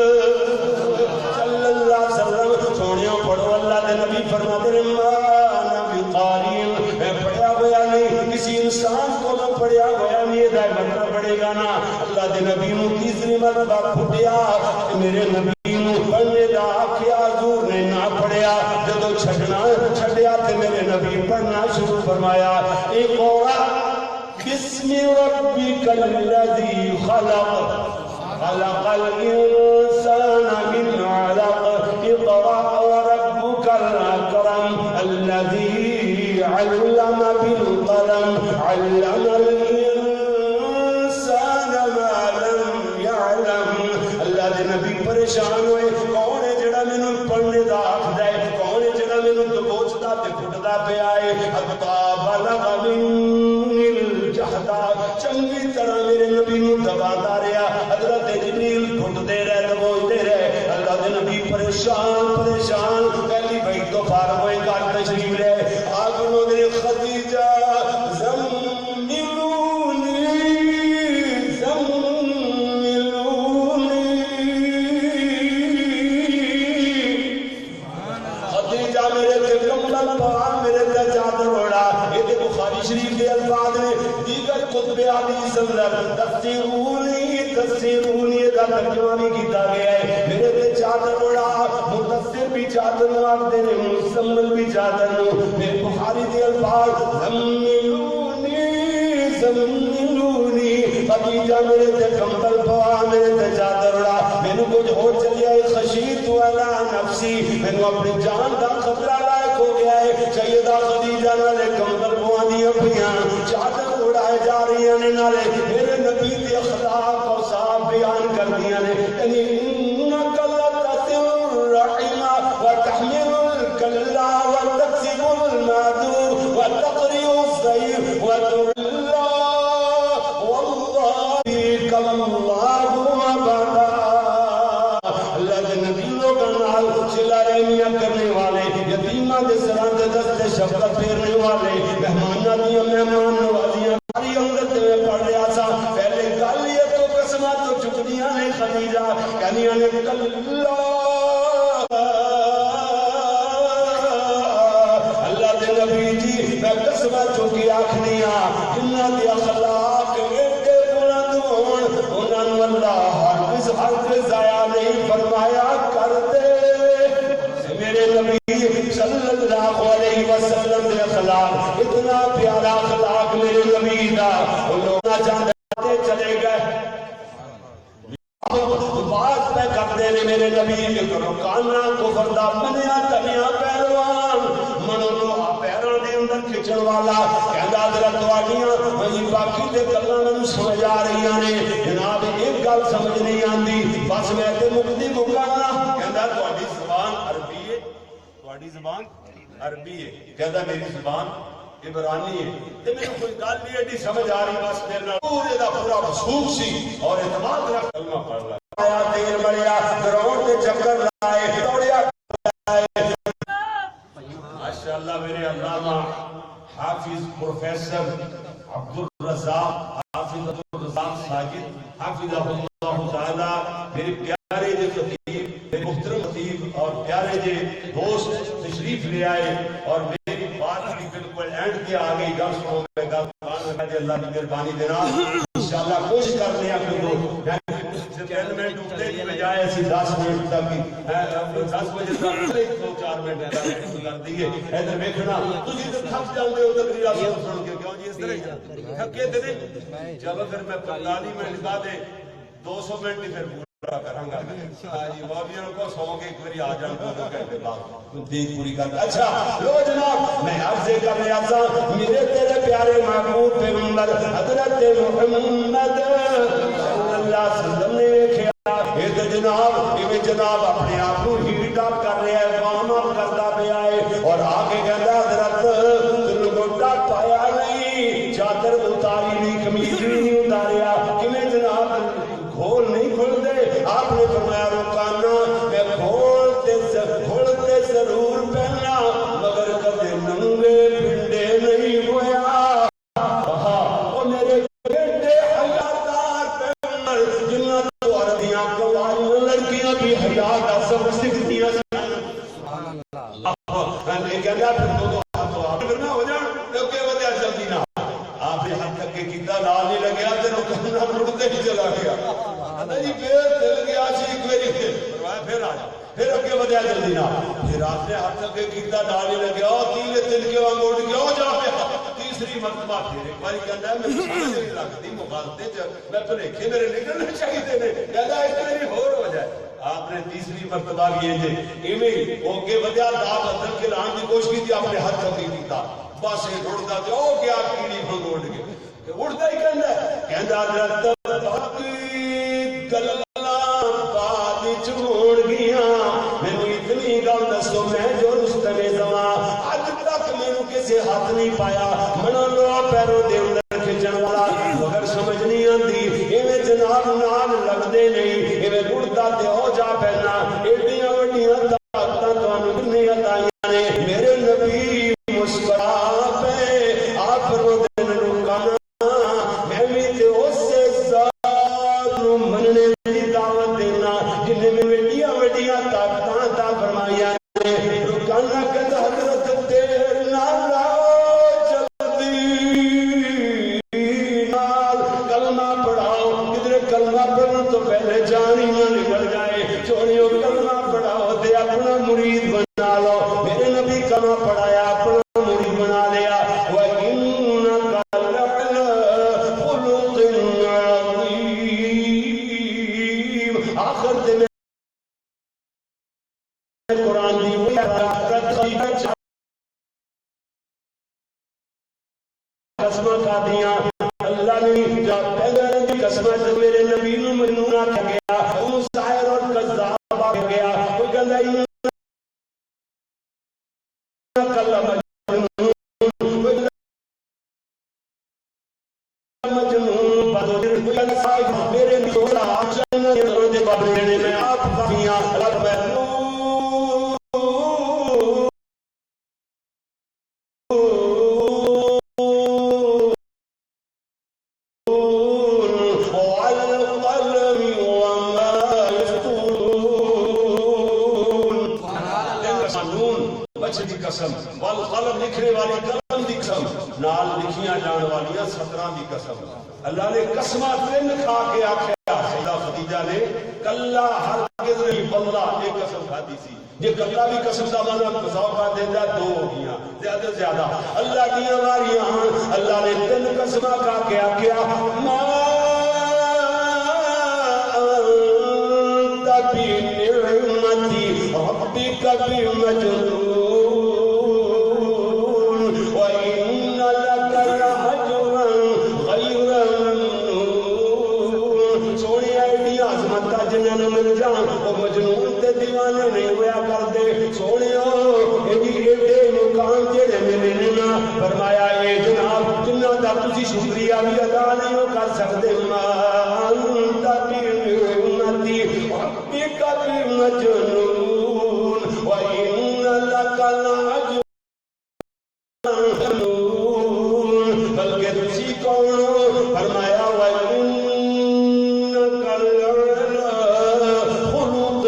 صلی اللہ علیہ وسلم، سونیوں پڑھو اللہ دے نبی فرماتے ہیں نبی قارئ، میں پڑھیا ہوا نہیں، کسی انسان کو نہ پڑھیا ہوا نہیں، یہ مطلب پڑھے گا نا۔ اللہ دے نبی نو تیسری مرتبہ پھٹیا، میرے نبی نو پڑھنے دا آکھیا، حضور نے نہ پڑھیا، جدو چھڈیا تے میرے نبی پڑھنا شروع فرمایا اقرأ بسم ربک الذی خلق خلق الانسان من علق اقرأ وربك الاکرم الذی علم بالقلم علم الانسان ما لم يعلم۔ اللہ دے نبی پریشان ہوئے، کون ہے جڑا مینوں پڑھنے دا آکھدا ہے، کون ہے جڑا مینوں دبوچدا تے پھٹدا پیا ہے؟ حتی بلغ منی الجہد، چنگی طرح میرے نبی نوں دباتا رہا، حضرت جبریل پھٹدے رہے، دبوچدے رہے۔ اللہ دے نبی پریشان پہلی بھائی تو فارغ ہوئے، گھر تشریف لے آگ انہوں نے خدیجہ شریف کے الفاظ نے دیگر خطبے حدیث اندر تفسیرونی کا ترجمہ بھی کیتا گیا ہے۔ میرے تے چادر اڑا، متفسر بھی چادر نواق دے نے، مسمل بھی چادر نو۔ میرے بخاری دے الفاظ زمینونی، خدیجہ میرے تے کمبل پوا، میرے تے چادر اڑا، میرے کچھ ہو چلیا ہے، خشیت علی نفسی، میں اپنی جان دا خطرہ لائق ہو گیا ہے۔ سیدہ خدیجہ نالے کمبل پوا دیا پیا، چادر اڑائے جا رہی ہیں، نالے میرے نبی کے اخلاق اور صاحب بیان کر دیا نے، یعنی انک لتصل الرحم وتحمل الکلا وتکسب المعدوم وتقری الضیف وتعلی واللہ کم اللہ وبدا۔ اللہ کے نبی لوگوں نال صلہ رحمیاں کرنے والے، یتیماں دے سراں تے دست شفقت پھیرنے والے، مہماناں دیاں مہمان نوازیاں ہماری امدت میں پڑھ رہا سا۔ پہلے گل یہ تو قسماں تو چکدیاں نے خدیجہ، کہنیاں نے کلا، اللہ دے نبی جی میں قسماں چکی آکھنیاں، جنہاں دے اخلاق ایڈے کرتے ہیں میرے نبی کے کانا کفر دا بنیا تنیا پہلوان منو تو آ پیروں دے اندر کھچن والا کہندا حضرت والیاں وہی باقی تے گلاں مینوں سمجھ آ رہیاں نے جناب ایک گل سمجھ نہیں آندی بس میں تے مکدی مکانا کہندا تہاڈی زبان عربی ہے تہاڈی زبان عربی ہے کہندا میری زبان عبرانی ہے تے میرے کوئی گل نہیں ایڈی سمجھ آ رہی بس میرے نال پورے دا پورا وثوق سی اور اعتماد رکھ کلمہ پڑھ لیا آیا تیر بڑیا گراؤنڈ تے چکر لائے دوڑیا ماشاءاللہ میرے علامہ حافظ پروفیسر عبدالرزاق حافظ عبدالرزاق ساجد حافظہ اللہ تعالی میرے پیارے جے خطیب میرے محترم خطیب اور پیارے جے دوست تشریف لے آئے اور میری بات بھی بالکل اینڈ کے آ گئی گل سنو میں گل اللہ کی مہربانی دینا انشاءاللہ کوشش کرتے ہیں کہ دو 10 منٹ اٹھنے کی بجائے اسی 10 منٹ تک 10 بجے تک 2-4 منٹ کر دیے ادھر دیکھنا تسی تو تھک جاندے ہو تقریرا سن کے کیوں جی اس طرح تھکے تے نہیں چلو پھر میں 45 منٹ کا دے 200 منٹ ہی پھر پورا کراں گا جی مولویوں کو 100 کے ایک باری آ جان 2 گھنٹے بعد دین پوری کر اچھا لو جناب میں عرض کر رہا تھا میرے تیرے پیارے محبوب پیغمبر حضرت محمد صلی اللہ علیہ وسلم نے دیکھا اے تے جناب یہ جناب اپنے آپ کو ہیٹ اپ کر رہا ہے وارم اپ کرتا پیا ہے اور آگے کہندا حضرت لنگوٹا پایا نہیں چادر اتاری نہیں قمیض نہیں اتاریا کیویں جناب کھول نہیں کھلتے آپ نے فرمایا رکانا میں کھولتے ضرور پہنا مگر کبھی ننگے پنڈے نہیں ہویا وہ میرے بیٹے حیاتار پیغمبر جنہاں تو عربیاں قواریاں لڑکیاں بھی حیات سب سکھتی ہیں میں کہنا پھر دو ہاتھ کرنا ہو جان کہ ودیا جلدی نہ آپ نے ہاتھ تک کے کیتا نال نہیں لگیا تے رکنا مڑتے ہی چلا گیا جی پھر چل گیا سی ایک باری پھر آ جا پھر اگے ودیا جلدی نہ پھر آپ نے ہاتھ تک کے کیتا نال نہیں لگیا تیلے تل کے وانگ اڑ گیا جا پیا تیسری مرتبہ پھر ایک باری کہندا میں سمجھ نہیں لگتی مخالطے چ میں بھلیکے میرے نکلنے چاہیے نے کہندا ایک باری ہور ہو جائے آپ نے تیسری مرتبہ بھی یہ ایویں ہو کے ودیا داغ اندر کے لان کی کوشش کی اپنے ہاتھ تک کیتا بس یہ اڑتا تے او گیا کیڑی بھنگ اڑ گئے اڑتا ہی کہندا حضرت باقی گلاں بعد چھوڑ گیا مینوں اتنی گل دسو میں جو رستم زمان اج تک مینوں کسے ہاتھ نہیں پایا منو لو پیروں دے اندر کھچن والا مگر سمجھ نہیں آندی ایویں جناب نال لگدے نہیں ایویں اڑتا تے ہو جا پہنا ایڈیاں وڈیاں طاقتاں تانوں نہیں عطائیاں نے میرے نبی مسکرا پے آپ فرماتے ہیں رکانا میں بھی تے اسے ذات نو مننے دی دعوت دینا جن میں وڈیاں وڈیاں طاقتاں عطا فرمائیاں نے رکانا کہ حضرت دیر نہ لاؤ جلدی نال کلمہ پڑھاؤ کدھر کلمہ پڑھن تو پہلے جان ہی نہ نکل جائے چوریوں کلمہ پڑھاؤ تے اپنا مرید بنا لو میرے نبی کلمہ پڑھایا اپنا مرید بنا لیا وَإِنَّكَ لَعَلَىٰ خُلُقٍ عَظِيمٍ آخر دے میں قرآن دی قسمہ کا دیا اللہ نے جا پہلے نبی قسمہ جب میرے نبی نو منون آکھا گیا وہ ساحر اور کذاب آکھا گیا وہ کہندا کلم مجنون بدر میرے نولا جنت دے بابے میں آپ کافیاں رب قسم والقلم لکھنے والی قلم دی قسم نال لکھیاں جان والی 17 دی قسم اللہ نے قسمہ تین کھا کے آکھیا سیدہ خدیجہ نے کلا ہرگز نہیں واللہ ایک قسم کھادی سی یہ کلا بھی قسم دا معنی قصا دیندا دو ہو گیا زیادہ زیادہ اللہ کی واریاں اللہ نے تین قسمہ کھا کے آکھیا ما انت کبھی مجنون وَإِنَّ لَكَ لَأَجْرًا غَيْرَ مَمْنُونٍ سونے ایڈی عظمت جنہاں مل جان وہ مجنون تے دیوانے نہیں ہویا کر دے سونے ایڈے مقام جڑے ملے نا فرمایا اے جناب جنہاں دا تسی شکریہ بھی ادا نہیں کر سکتے مجنون وَإِنَّ لَكَ لَأَجْرًا بلکہ تسی کون فرمایا وَإِنَّكَ لَعَلَىٰ خُلُقٍ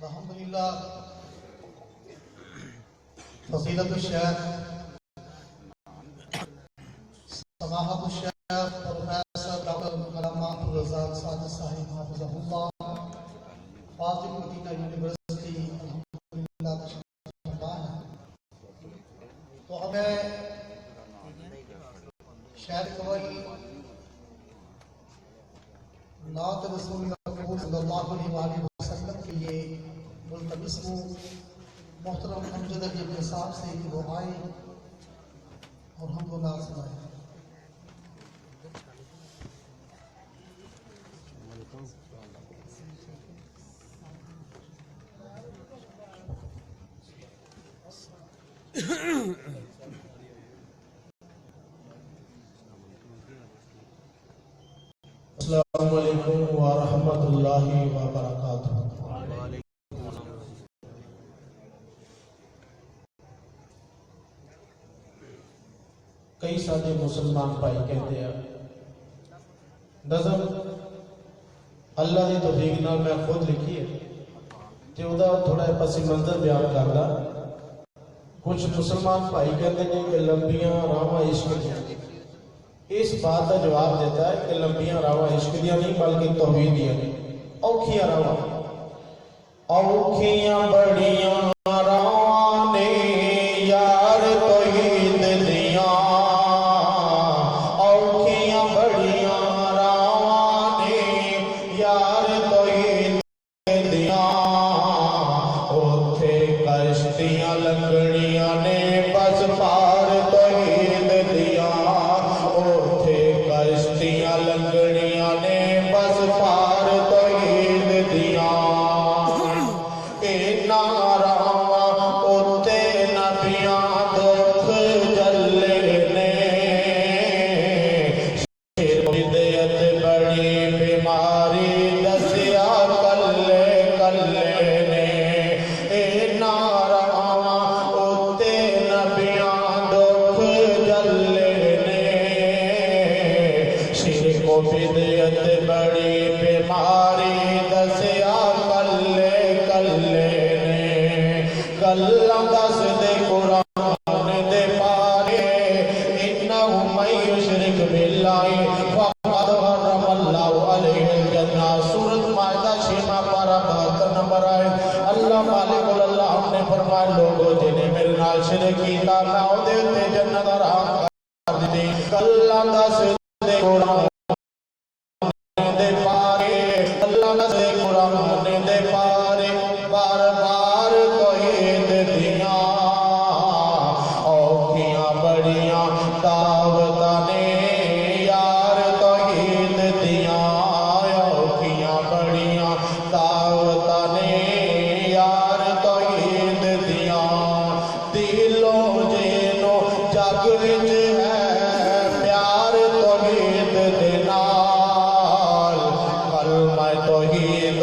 الحمدللہ فضیلت الشیخ سماحت الشیخ پروفیسر ڈاکٹر علامہ عبدالرزاق سعدی صاحب حافظہ اللہ فاطر مدینہ یونیورسٹی الحمدللہ تشریف فرما ہے تو ہمیں شہر قوائی نعت رسول مقبول صلی اللہ علیہ وآلہ وسلم کے لیے ملتمس ہوں محترم امجد علی ابن صاحب سے کہ وہ آئے اور ہم کو نعت سنائیں. السلام علیکم ورحمۃ اللہ وبرکاتہ. کئی سارے مسلمان بھائی کہتے ہیں نظم اللہ دی توفیق نال میں خود لکھی ہے تے او دا تھوڑا پس منظر بیان کردا. کچھ مسلمان بھائی کہتے ہیں کہ لمبیاں راواں عشق دیاں. اس بات کا جواب دیتا ہے کہ لمبیاں راواں عشق دیاں نہیں بلکہ توحید دیاں نہیں. اوکھیاں راواں اوکھیاں بڑیاں راواں نے یار توحید دیاں. اوکھیاں بڑیاں راواں نے یار توحید دیاں. اوتھے کشتیاں لنگڑیاں نے بس پار توحید دیاں. کشتیاں لنگڑیاں نے بس پار توحید دیاں. اینا راواں اوتے نبیاں دکھ جلے نے. شرک بدعت بڑی بیماری دسیا کلے کلے نے. اینا راواں اوتے نبیاں دکھ جلے نے. شرک و بدعت بڑی بیماری دسیا کلے کلے نے. گلاں دس دے قرآن دے پارے انہ من یشرک باللہ فقد حرم اللہ علیہ الجنہ. سورۃ مائدہ 6واں پارہ 72 نمبر آئے. اللہ مالک اللہ نے فرمایا لوگوں جنہیں میرے نال شرک کیتا میں او دے تے جنت حرام کر دی. گلاں دس دے قرآن دے پارے اللہ دے قرآن دے پارے بار بار توحید دیاں. اوکھیاں بڑیاں دعوتاں نے یار توحید دیاں. اوکھیاں بڑیاں دعوتاں نے یار توحید دیاں. دلوں جینوں جگ وچ ہے پیار توحید دے نال. کلمہ توحید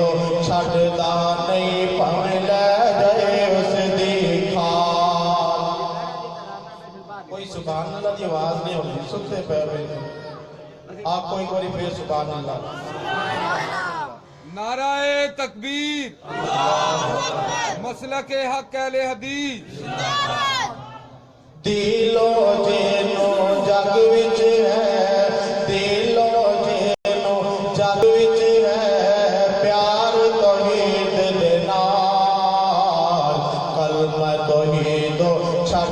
چھڈدا نہیں پاویں لے جائے اس دی کھال. کوئی سبحان اللہ دی آواز نہیں ہوتی سکتے پہ ہوئے. آپ کوئی کوئی پھر سبحان اللہ. نعرہ تکبیر مسلک حق اہل حدیث. دلوں جینوں جگ وچ ہے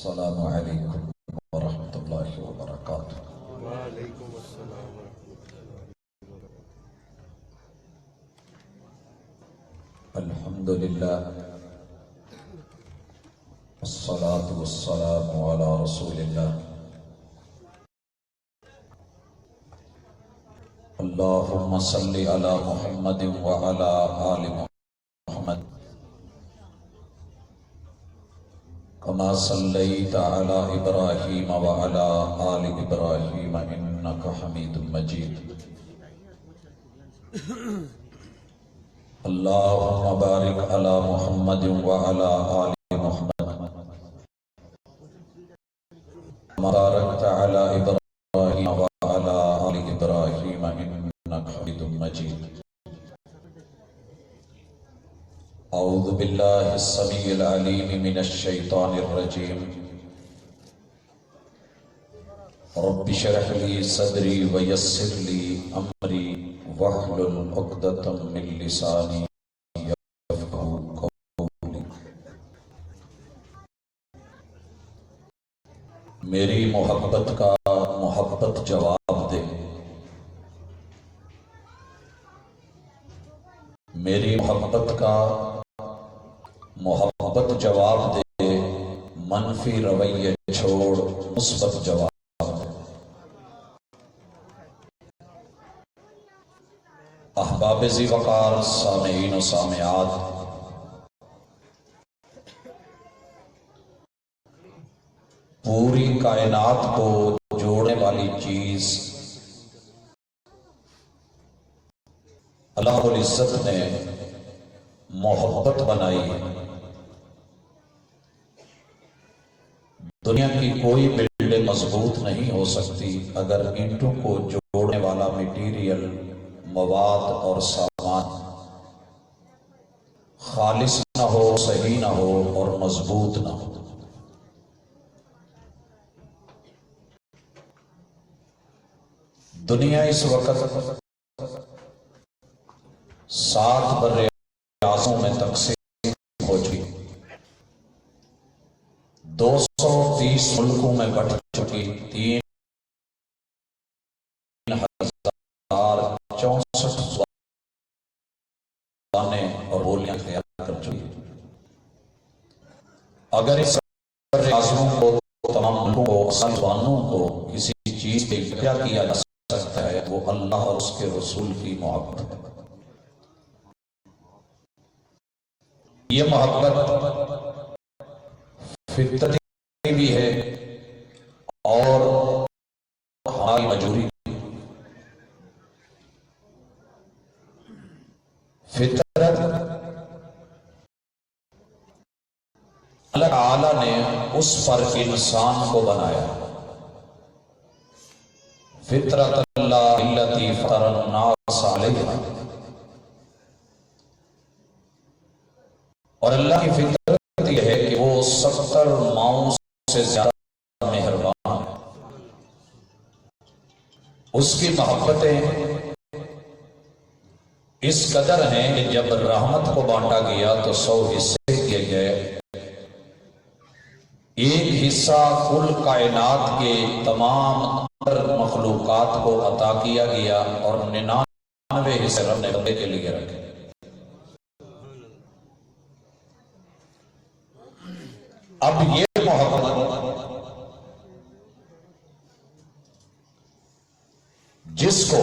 السلام علیکم ورحمۃ اللہ وبرکاتہ۔ الحمد للہ والصلاة والسلام علی رسول اللہ۔ اللہم صلی علی محمد وعلی آل محمد کما صلیت علی ابراہیم وعلی آل ابراہیم انک حمید مجید۔ اللہم بارک علی محمد وعلی آل محمد کما بارکت علی ابراہیم وعلی آل ابراہیم انک حمید مجید۔ اعوذ باللہ السمیع العلیم من الشیطان الرجیم۔ رب اشرح لی صدری ویسر لی امری واحلل عقدۃ من لسانی یفقہوا قولی۔ میری محبت کا محبت جواب دے، میری محبت کا محبت جواب دے، منفی رویے چھوڑ مثبت جواب دے۔ احباب ذی وقار، سامعین و سامعات، پوری کائنات کو جوڑنے والی چیز اللہ العزت نے محبت بنائی ہے۔ دنیا کی کوئی بلڈنگ مضبوط نہیں ہو سکتی اگر اینٹوں کو جوڑنے والا میٹیریل، مواد اور سامان خالص نہ ہو، صحیح نہ ہو اور مضبوط نہ ہو۔ دنیا اس وقت 7 بر اعظموں میں تقسیم ہو چکی، 230 ملکوں میں بٹ چکی، 3064 زبانیں اور بولیاں اختیار کر چکی۔ اگر اس بر اعظموں کو، تمام ملکوں کو، زبانوں کو کسی چیز پہ کیا کیا جا سکتا ہے، وہ اللہ اور اس کے رسول کی محبت ہے۔ یہ محبت فطرتی بھی ہے اور ہماری مجبوری بھی۔ فطرت اللہ تعالی نے اس پر انسان کو بنایا، فطرت اللہ التی فطر الناس علیہا، اور اللہ کی فطرت یہ ہے کہ وہ 70 ماؤں سے زیادہ مہربان ہے۔ اس کی محبتیں اس قدر ہیں کہ جب رحمت کو بانٹا گیا تو 100 حصے کیے گئے، ایک حصہ کل کائنات کے تمام مخلوقات کو عطا کیا گیا اور 99 حصے رب نے بندے کے لیے رکھے۔ اب یہ محبت جس کو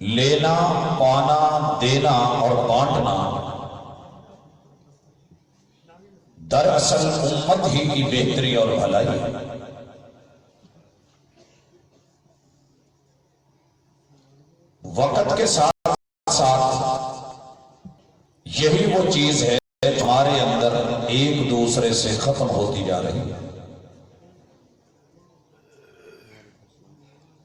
لینا، پانا، دینا اور بانٹنا دراصل امت ہی کی بہتری اور بھلائی ہے۔ وقت کے ساتھ ساتھ یہی وہ چیز ہے ہمارے اندر ایک دوسرے سے ختم ہوتی جا رہی ہے۔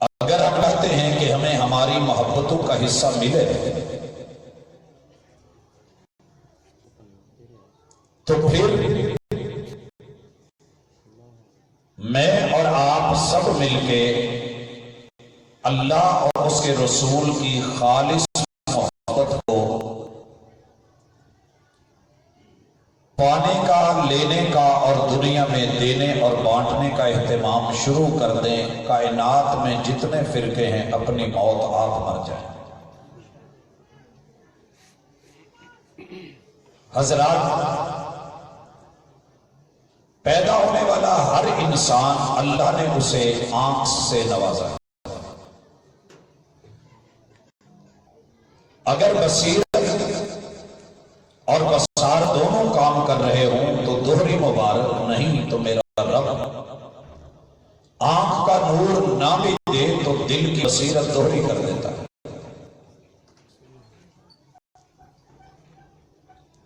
اگر ہم کہتے ہیں کہ ہمیں ہماری محبتوں کا حصہ ملے تو پھر میں اور آپ سب مل کے اللہ اور اس کے رسول کی خالص محبت کو پانے لینے کا اور دنیا میں دینے اور بانٹنے کا اہتمام شروع کر دیں، کائنات میں جتنے فرقے ہیں اپنی موت آپ مر جائیں۔ حضرات، پیدا ہونے والا ہر انسان اللہ نے اسے آنکھ سے نوازا ہے۔ اگر بصیرت اور بصار دونوں کام کر رہے ہوں تو دوہری مبارک، نہیں تو میرا رب آنکھ کا نور نہ بھی دے تو دل کی بصیرت دوہری کر دیتا ہے۔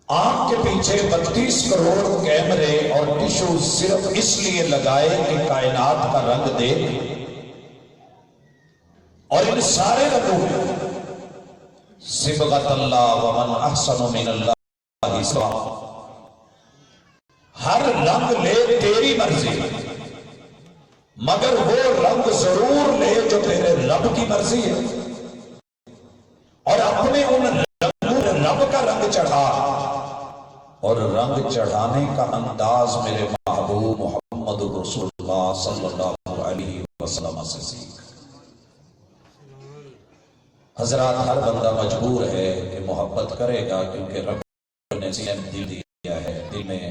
آنکھ کے پیچھے 32 کروڑ کیمرے اور ٹشو صرف اس لیے لگائے کہ کائنات کا رنگ دے، اور ان سارے رنگوں میں صبغت اللہ ومن احسن من اللہ صبغہ، ہر رنگ لے تیری مرضی، مگر وہ رنگ ضرور لے جو تیرے رب کی مرضی ہے، اور اپنے ان رنگوں رب کا رنگ چڑھا، اور رنگ چڑھانے کا انداز میرے محبوب محمد رسول اللہ صلی اللہ علیہ وسلم سے سیکھ۔ حضرات، ہر بندہ مجبور ہے کہ محبت کرے گا، کیونکہ رب نے دل دیا ہے، دل میں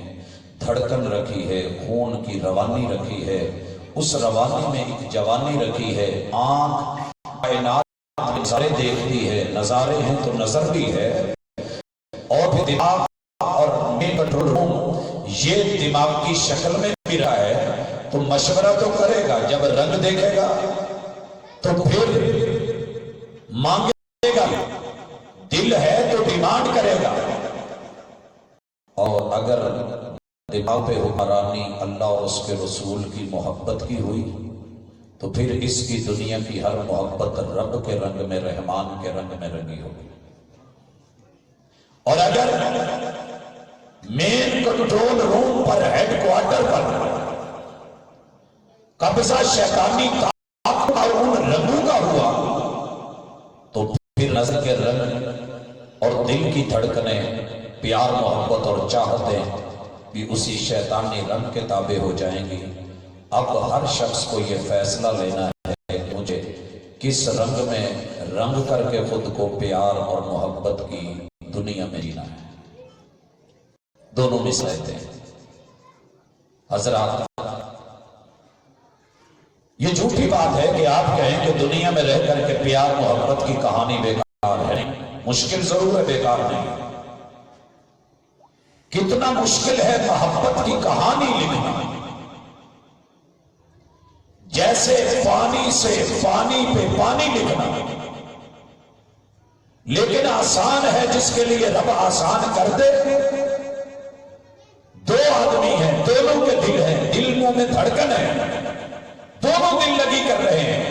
دھڑکن رکھی ہے، خون کی روانی رکھی ہے، اس روانی میں ایک جوانی رکھی ہے۔ آنکھ کائنات نظارے دیکھتی ہے، نظارے ہیں تو نظر بھی ہے، اور پھر دماغ اور مین کنٹرول روم یہ دماغ کی شکل میں بھی رہا ہے، تو مشورہ تو کرے گا، جب رنگ دیکھے گا تو پھر مانگے گا، دل ہے تو ڈیمانڈ کرے گا، اور اگر دماغ پہ حکمرانی اللہ اور اس کے رسول کی محبت کی ہوئی تو پھر اس کی دنیا کی ہر محبت رب کے رنگ میں، رحمان کے رنگ میں رنگی ہوگی۔ اور اگر مین کنٹرول روم پر، ہیڈ کوارٹر پر قبضہ شیطانی طاقت اور ان رنگوں کا ہوا تو پھر نظر کے رنگ اور دل کی دھڑکنیں، پیار محبت اور چاہتیں بھی اسی شیطانی رنگ کے تابع ہو جائیں گی۔ اب ہر شخص کو یہ فیصلہ لینا ہے کہ مجھے کس رنگ میں رنگ کر کے خود کو پیار اور محبت کی دنیا میں جینا ہے۔ دونوں مثالیں ہیں۔ حضرات، یہ جھوٹی بات ہے کہ آپ کہیں کہ دنیا میں رہ کر کے پیار محبت کی کہانی بیکار ہے۔ مشکل ضرور ہے، بیکار نہیں۔ کتنا مشکل ہے محبت کی کہانی لکھنا، جیسے پانی سے پانی پہ پانی لکھنا، لیکن آسان ہے جس کے لیے رب آسان کر دے۔ دو آدمی ہیں، دونوں کے دل ہیں، دل منہ میں دھڑکن ہے، دونوں دل لگی کر رہے ہیں۔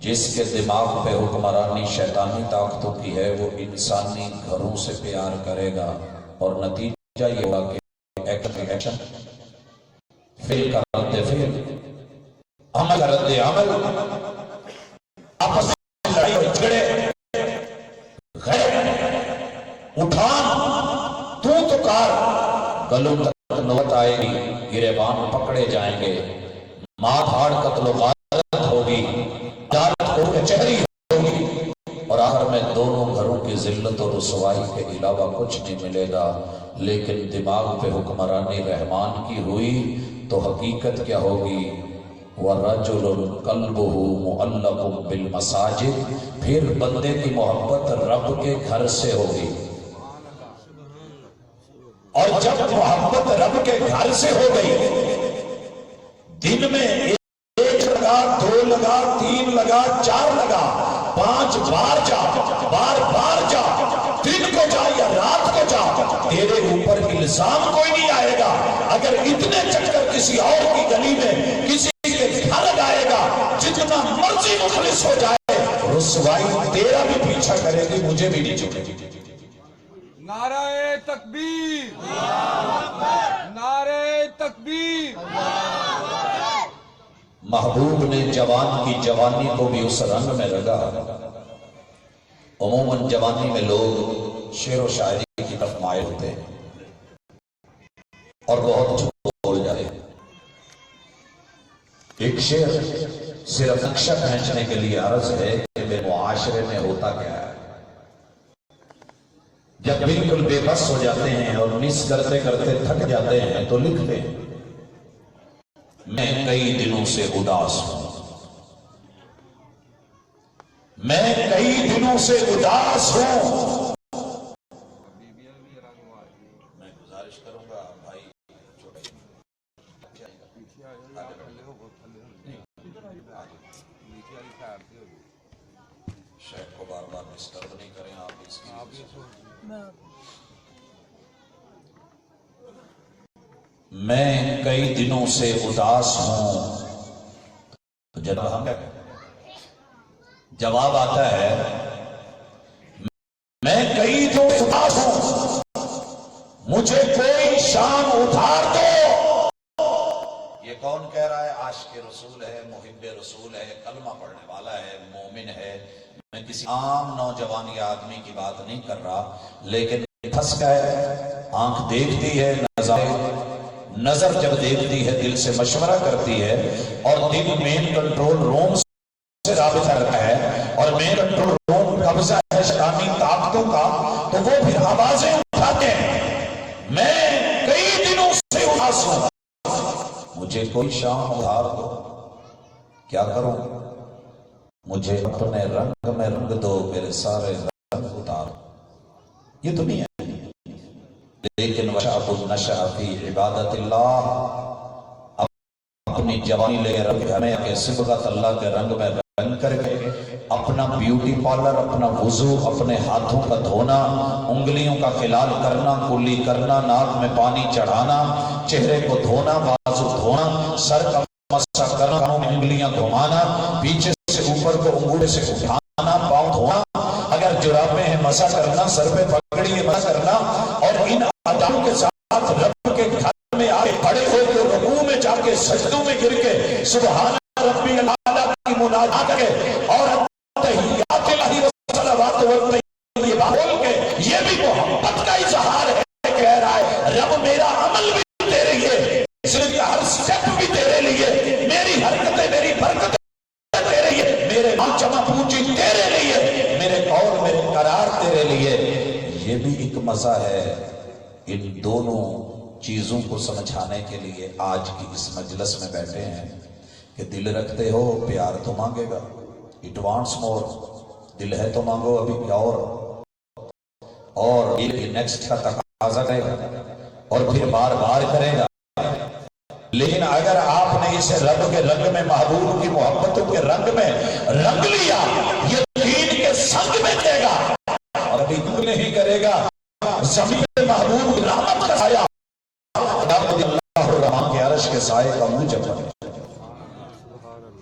جس کے دماغ پہ حکمرانی شیطانی طاقتوں کی ہے وہ انسانی گھروں سے پیار کرے گا، اور نتیجہ یہ ہوگا کہ ایکشن، فعل کا رد فعل، عمل کا رد عمل، آپس میں لڑائی اور جھگڑے، غیر اٹھان تو کار، گلوں تک نوبت آئے گی، گریبان پکڑے جائیں گے، ماں دھاڑ قتل و غارت ہوگی، عدالت کو کچہری ہوگی، اور آخر میں دونوں گھروں کی ذلت اور رسوائی کے علاوہ کچھ نہیں ملے گا۔ لیکن دماغ پہ حکمرانی رحمان کی ہوئی تو حقیقت کیا ہوگی؟ وَرَجُلٌ قَلْبُهُ مُعَلَّقٌ بِالْمَسَاجِدِ، پھر بندے کی محبت رب کے گھر سے ہوگی، اور جب محبت رب کے گھر سے ہو گئی، دن میں ایک لگا، دو لگا، تین لگا، چار لگا، 5 بار جا، بار بار جا، دن کو جا یا رات کو جا، تیرے اوپر الزام کوئی نہیں آئے گا۔ اگر اتنے چکر کسی اور کی گلی میں کسی کے گھر لگائے گا، جتنا مرضی مخلص ہو جائے، رسوائی تیرا بھی پیچھا کرے گی، مجھے بھی نہیں چھوڑے گی۔ نعرہ تکبیر، نعرہ تکبیر۔ محبوب نے جوان کی جوانی کو بھی اس رنگ میں رگا۔ عموماً جوانی میں لوگ شعر و شاعری کی طرف مائل ہوتے ہیں، اور بہت جھوٹ بول جائے. ایک شعر صرف نقشہ کھینچنے کے لیے عرض ہے کہ بے معاشرے میں ہوتا کیا ہے. جب بالکل بے بس ہو جاتے ہیں اور مس کرتے کرتے تھک جاتے ہیں تو لکھتے ہیں میں کئی دنوں سے اداس ہوں, میں کئی دنوں سے اداس ہوں. میں گزارش کروں گا بھائی شیخ کو بار بار ڈسٹرب نہیں کریں آپ اس کی. میں کئی دنوں سے اداس ہوں. جناب ہم جواب آتا ہے میں کئی دنوں سے اداس ہوں, مجھے کوئی شام ادھار دو. یہ کون کہہ رہا ہے؟ عاشق رسول ہے, محب رسول ہے, کلمہ پڑھنے والا ہے, مومن ہے. میں کسی عام نوجوان یا آدمی کی بات نہیں کر رہا, لیکن پھنس گئے. آنکھ دیکھتی ہے, نظر جب دیکھتی ہے دل سے مشورہ کرتی ہے, اور دل مین کنٹرول روم سے رابطہ رکھا ہے, اور مین کنٹرول روم قبضہ ہے شیطانی طاقتوں کا, تو وہ پھر آوازیں اٹھاتے ہیں میں کئی دنوں سے اداس ہوں, مجھے کوئی شام ادھار دو. کیا کروں؟ مجھے اپنے رنگ میں رنگ دو, میرے سارے رنگ اتار. یہ تو نہیں ہے, لیکن وشاب النشا فی عبادت اللہ, اپنی جوانی لے رنگ ہمیں کہ صبغت اللہ کے رنگ میں رنگ کر کے اپنا بیوٹی پارلر, اپنا وضو, اپنے ہاتھوں کا دھونا, انگلیوں کا خلال کرنا, کلی کرنا, ناک میں پانی چڑھانا, چہرے کو دھونا, بازو دھونا, سر کا مسا کرنا, کانوں میں انگلیاں گھمانا, پیچھے سے اوپر کو انگوٹھے سے اٹھانا, پاؤں دھونا, اگر جرابیں ہیں مسا کرنا, سر پہ پگڑی ہے مسا کرنا, اور ان اداؤں کے ساتھ رب کے گھر میں آئے کھڑے ہو کے رکوع میں جا کے سجدوں میں گر کے سبحان ربی الاعلیٰ کی مناجات کے اور تحیات الہی والصلوات والطیبات بول کے یہ بھی محبت کا اظہار ہے. کہہ رہا ہے رب میرا عمل بھی تیرے لیے, اس لیے ہر سٹیپ بھی تیرے لیے, میری حرکتیں, میری برکتیں تیرے لیے, میرے ماں جمع پوچھی تیرے لیے, میرے قول میرے قرار تیرے لیے. یہ بھی ایک مزہ ہے. ان دونوں چیزوں کو سمجھانے کے لیے آج کی اس مجلس میں بیٹھے ہیں کہ دل رکھتے ہو پیار تو مانگے گا, اٹ وانٹس مور, دل ہے تو مانگو ابھی اور نیکسٹ کا تقاضا کرے گا اور پھر بار بار کرے گا. لیکن اگر آپ نے اسے رب کے رنگ میں, محبوب کی محبتوں کے رنگ میں رنگ لیا, یہ دین کے سنگ میں دے گا, اور ابھی نہیں کرے گا. زمین محبوب رحمت کا سایہ اللہ الرحمن کے عرش کے سائے کا موجب ہے.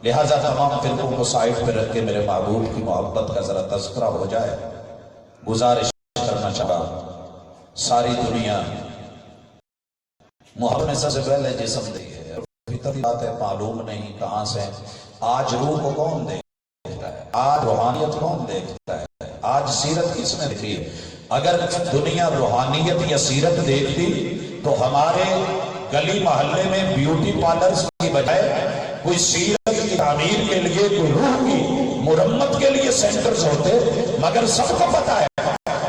لہذا تمام فرقوں کو سائڈ پہ رکھ کے میرے محبوب کی محبت کا ذرا تذکرہ ہو جائے. گزارش کرنا چاہا, ساری دنیا محبت میں سب سے پہلے جسم دی ہے, فطری بات ہے, معلوم نہیں کہاں سے. آج روح کو کون دیکھتا ہے, آج روحانیت کون دیکھتا ہے, آج سیرت کس نے دیکھی. اگر دنیا روحانیت یا سیرت دیکھتی تو ہمارے گلی محلے میں بیوٹی پارلرز کی بجائے کوئی سیرت کی تعمیر کے لیے, کوئی روح کی مرمت کے لیے سینٹرز ہوتے. مگر سب کو پتا ہے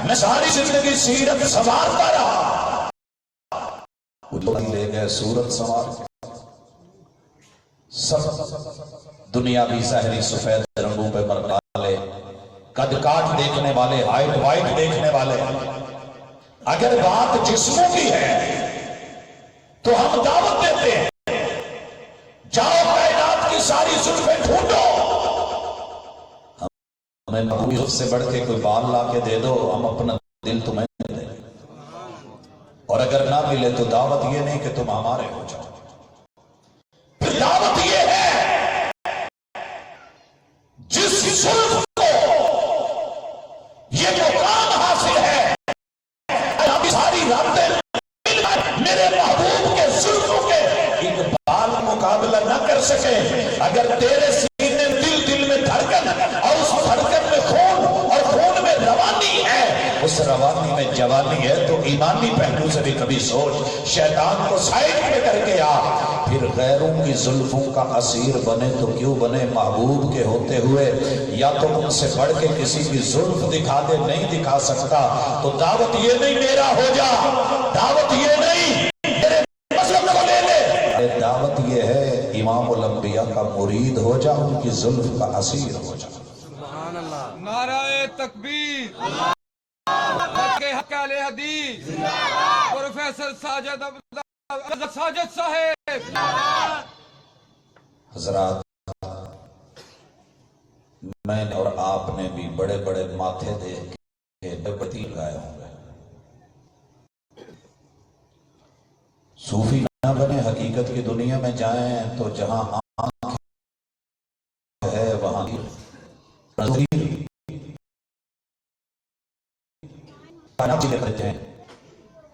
میں ساری زندگی سیرت سنوارتا رہا, لے گئے صورت سنوار کے. سب دنیا بھی ظاہری سفید رنگوں پہ مرنے والے, قد کاٹ دیکھنے والے, ہائٹ وائٹ دیکھنے والے. اگر بات جسموں کی ہے تو ہم دعوت دیتے ہیں جاؤ کائنات کی ساری زلفیں ڈھونڈو, ہمیں محبوب سے بڑھ کے کوئی بال لا کے دے دو, ہم اپنا دل تمہیں دے دیں. اور اگر نہ ملے تو دعوت یہ نہیں کہ تم ہمارے ہو جاؤ, پھر دعوت یہ ہے جس زلف کو یہ مقام حاصل ہے, ساری راتیں میرے محبوب کے زلفوں کے اقبال مقابلہ نہ کر سکے. اگر تیرے سینے دل میں دھڑکن اور اس دھڑکن میں خون اور خون میں روانی ہے, اس اس روانی میں جوانی ہے تو ایمانی پہلو سے بھی کبھی سوچ، شیطان کو سائڈ پہ کر کے آ، پھر غیروں کی زلفوں کا اسیر بنے تو کیوں بنے، محبوب کے ہوتے ہوئے یا تو ان سے بڑھ کے کسی کی زلف دکھا دے، نہیں دکھا سکتا تو دعوت یہ نہیں میرا ہو جا، دعوت یہ نہیں میرے مذہب کو لے لے، دعوت یہ ہے امام الانبیاء کا مرید ہو جا، ان کی زلف کا اسیر ہو جا۔ نعرہ تکبیر، حق اہل حدیث، پروفیسر ساجد صاحب۔ حضرات، میں نے اور آپ نے بھی بڑے بڑے ماتھے دیکھ کے بتی لگائے ہوں گے، صوفی نہ بنے، حقیقت کی دنیا میں جائیں تو جہاں آنکھ ہے وہاں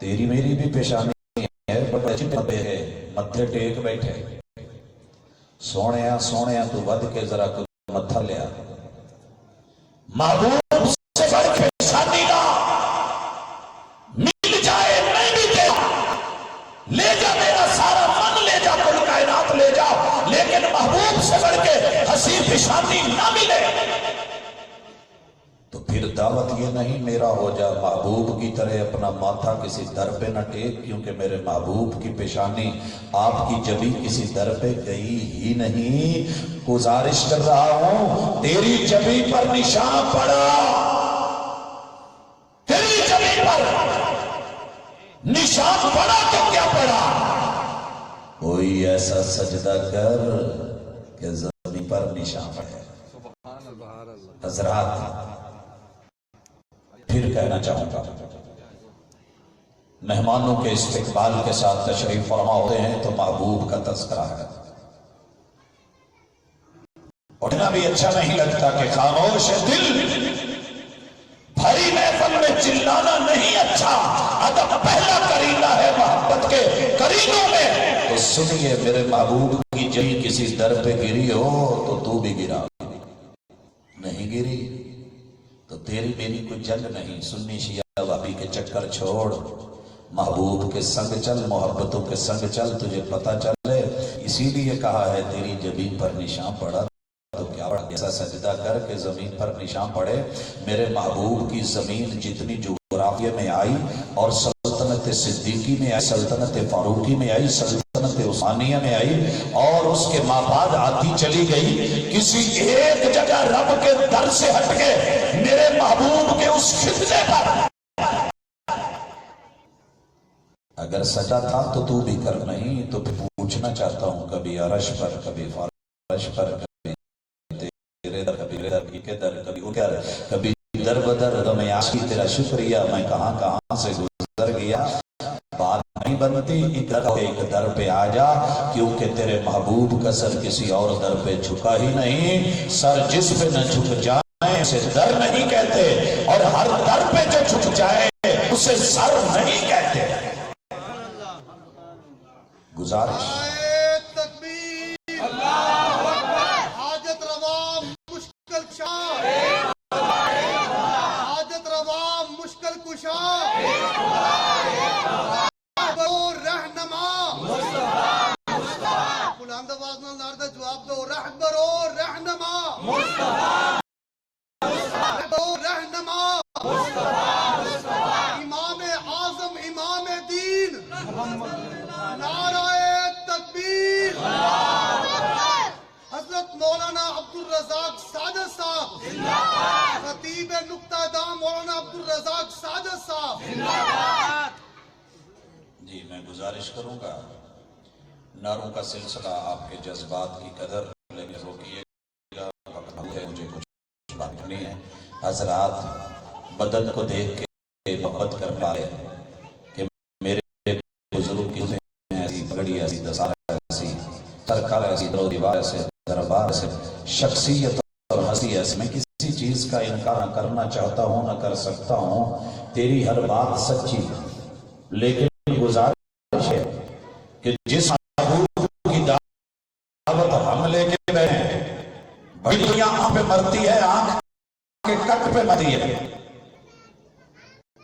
تیری میری بھی پیشانی ہے، بڑے متھے ٹیک بیٹھے، سونے تو ود کے ذرا کچھ متھا لیا، محبوب سے بڑھ کے پیشانی نہ مل جائے، نہیں بھی دے لے جا، میرا سارا من لے جا، کل کائنات لے جا، لیکن محبوب سے بڑھ کے ہنسی پیشانی نہ ملے تو پھر دعوت یہ نہیں میرا ہو جا، محبوب کی طرح اپنا ماتھا کسی در پہ نہ ٹیک، کیونکہ میرے محبوب کی پیشانی آپ کی جبی کسی در پہ گئی ہی نہیں۔ گزارش کر رہا ہوں، تیری جبی پر نشان پڑا، تیری جبی پر نشان پڑا تو کیا پڑا، کوئی ایسا سجدہ کر کہ زمین پر نشان پڑے۔ حضرات، پھر کہنا چاہوں گا، مہمانوں کے استقبال کے ساتھ تشریف فرما ہوتے ہیں تو محبوب کا تذکرہ ہے، اٹھنا بھی اچھا نہیں لگتا کہ خاموش دل، بھری محفل میں چلانا نہیں اچھا، ادب پہلا کرینہ ہے محبت کے کرینوں میں۔ تو سنیے، میرے محبوب کی جبی کسی در پہ گری ہو تو بھی گرا، نہیں گری تو تیری میری کوئی جنگ نہیں، سنی شیعہ وہابی کے چکر چھوڑ، محبوب کے سنگ چل، محبتوں کے سنگ چل، تجھے پتہ چلے۔ اسی لیے کہا ہے تیری جبین پر نشان پڑا تو کیا پڑا، ایسا سجدہ کر کے زمین پر نشان پڑے۔ میرے محبوب کی زمین جتنی جغرافیہ میں آئی اور سلطنت صدیقی میں آئی، سلطنت فاروقی میں آئی، سلطنت عثمانیہ میں آئی اور اس کے مابعد آتی چلی گئی، کسی ایک جگہ رب کے در سے ہٹ کے میرے محبوب کے اس خطے پر اگر سجا تھا تو بھی کر، نہیں تو پوچھنا چاہتا ہوں، کبھی عرش پر، کبھی فرش پر، کبھی تیرے در، کبھی در کے در، کبھی اکر، کبھی در بدر، دم عاشقی تیرا شکریہ، میں کہاں سے گزر گیا۔ بات نہیں بنتی، ایک در پہ آ جا، کیونکہ تیرے محبوب کا سر کسی اور در پہ جھکا ہی نہیں، سر جس پہ نہ جھک جائے اسے در نہیں کہتے، اور ہر در پہ جو جھک جائے اسے سر نہیں کہتے۔ گزارش، تکبیر، اللہ اکبر، حاجت روا مشکل کشا، حاجت روا مشکل کشا، رہنما، بلند آواز نال نعرہ جواب دو، رہبر و رہنما، رہنما، امام اعظم، امام دین، نعرہ تکبیر، حضرت مولانا عبدالرزاق ساجد صاحب، خطیب نقطہ دام مولانا عبدالرزاق ساجد صاحب۔ جی میں گزارش کروں گا، نعروں کا سلسلہ آپ کے جذبات کی قدر لیکن روکیے گا، مجھے کچھ بات کرنی ہے۔ حضرات، بدن کو دیکھ کے محبت کر پائے کہ میرے بزرگ کی ایسی پگڑی، ایسی دسار، ایسی سرکار، ایسی دو دیوار، ایسے دربار، ایسے شخصیت اور حسی، ایسے میں کسی چیز کا انکار نہ کرنا چاہتا ہوں، نہ کر سکتا ہوں، تیری ہر بات سچی، لیکن گزارش ہے کہ جس محبوب کی دعوت ہم لے کے بیٹھے، بڑی دنیا آنکھ پہ مرتی ہے، آنکھ کے کٹ پہ مرتی ہے،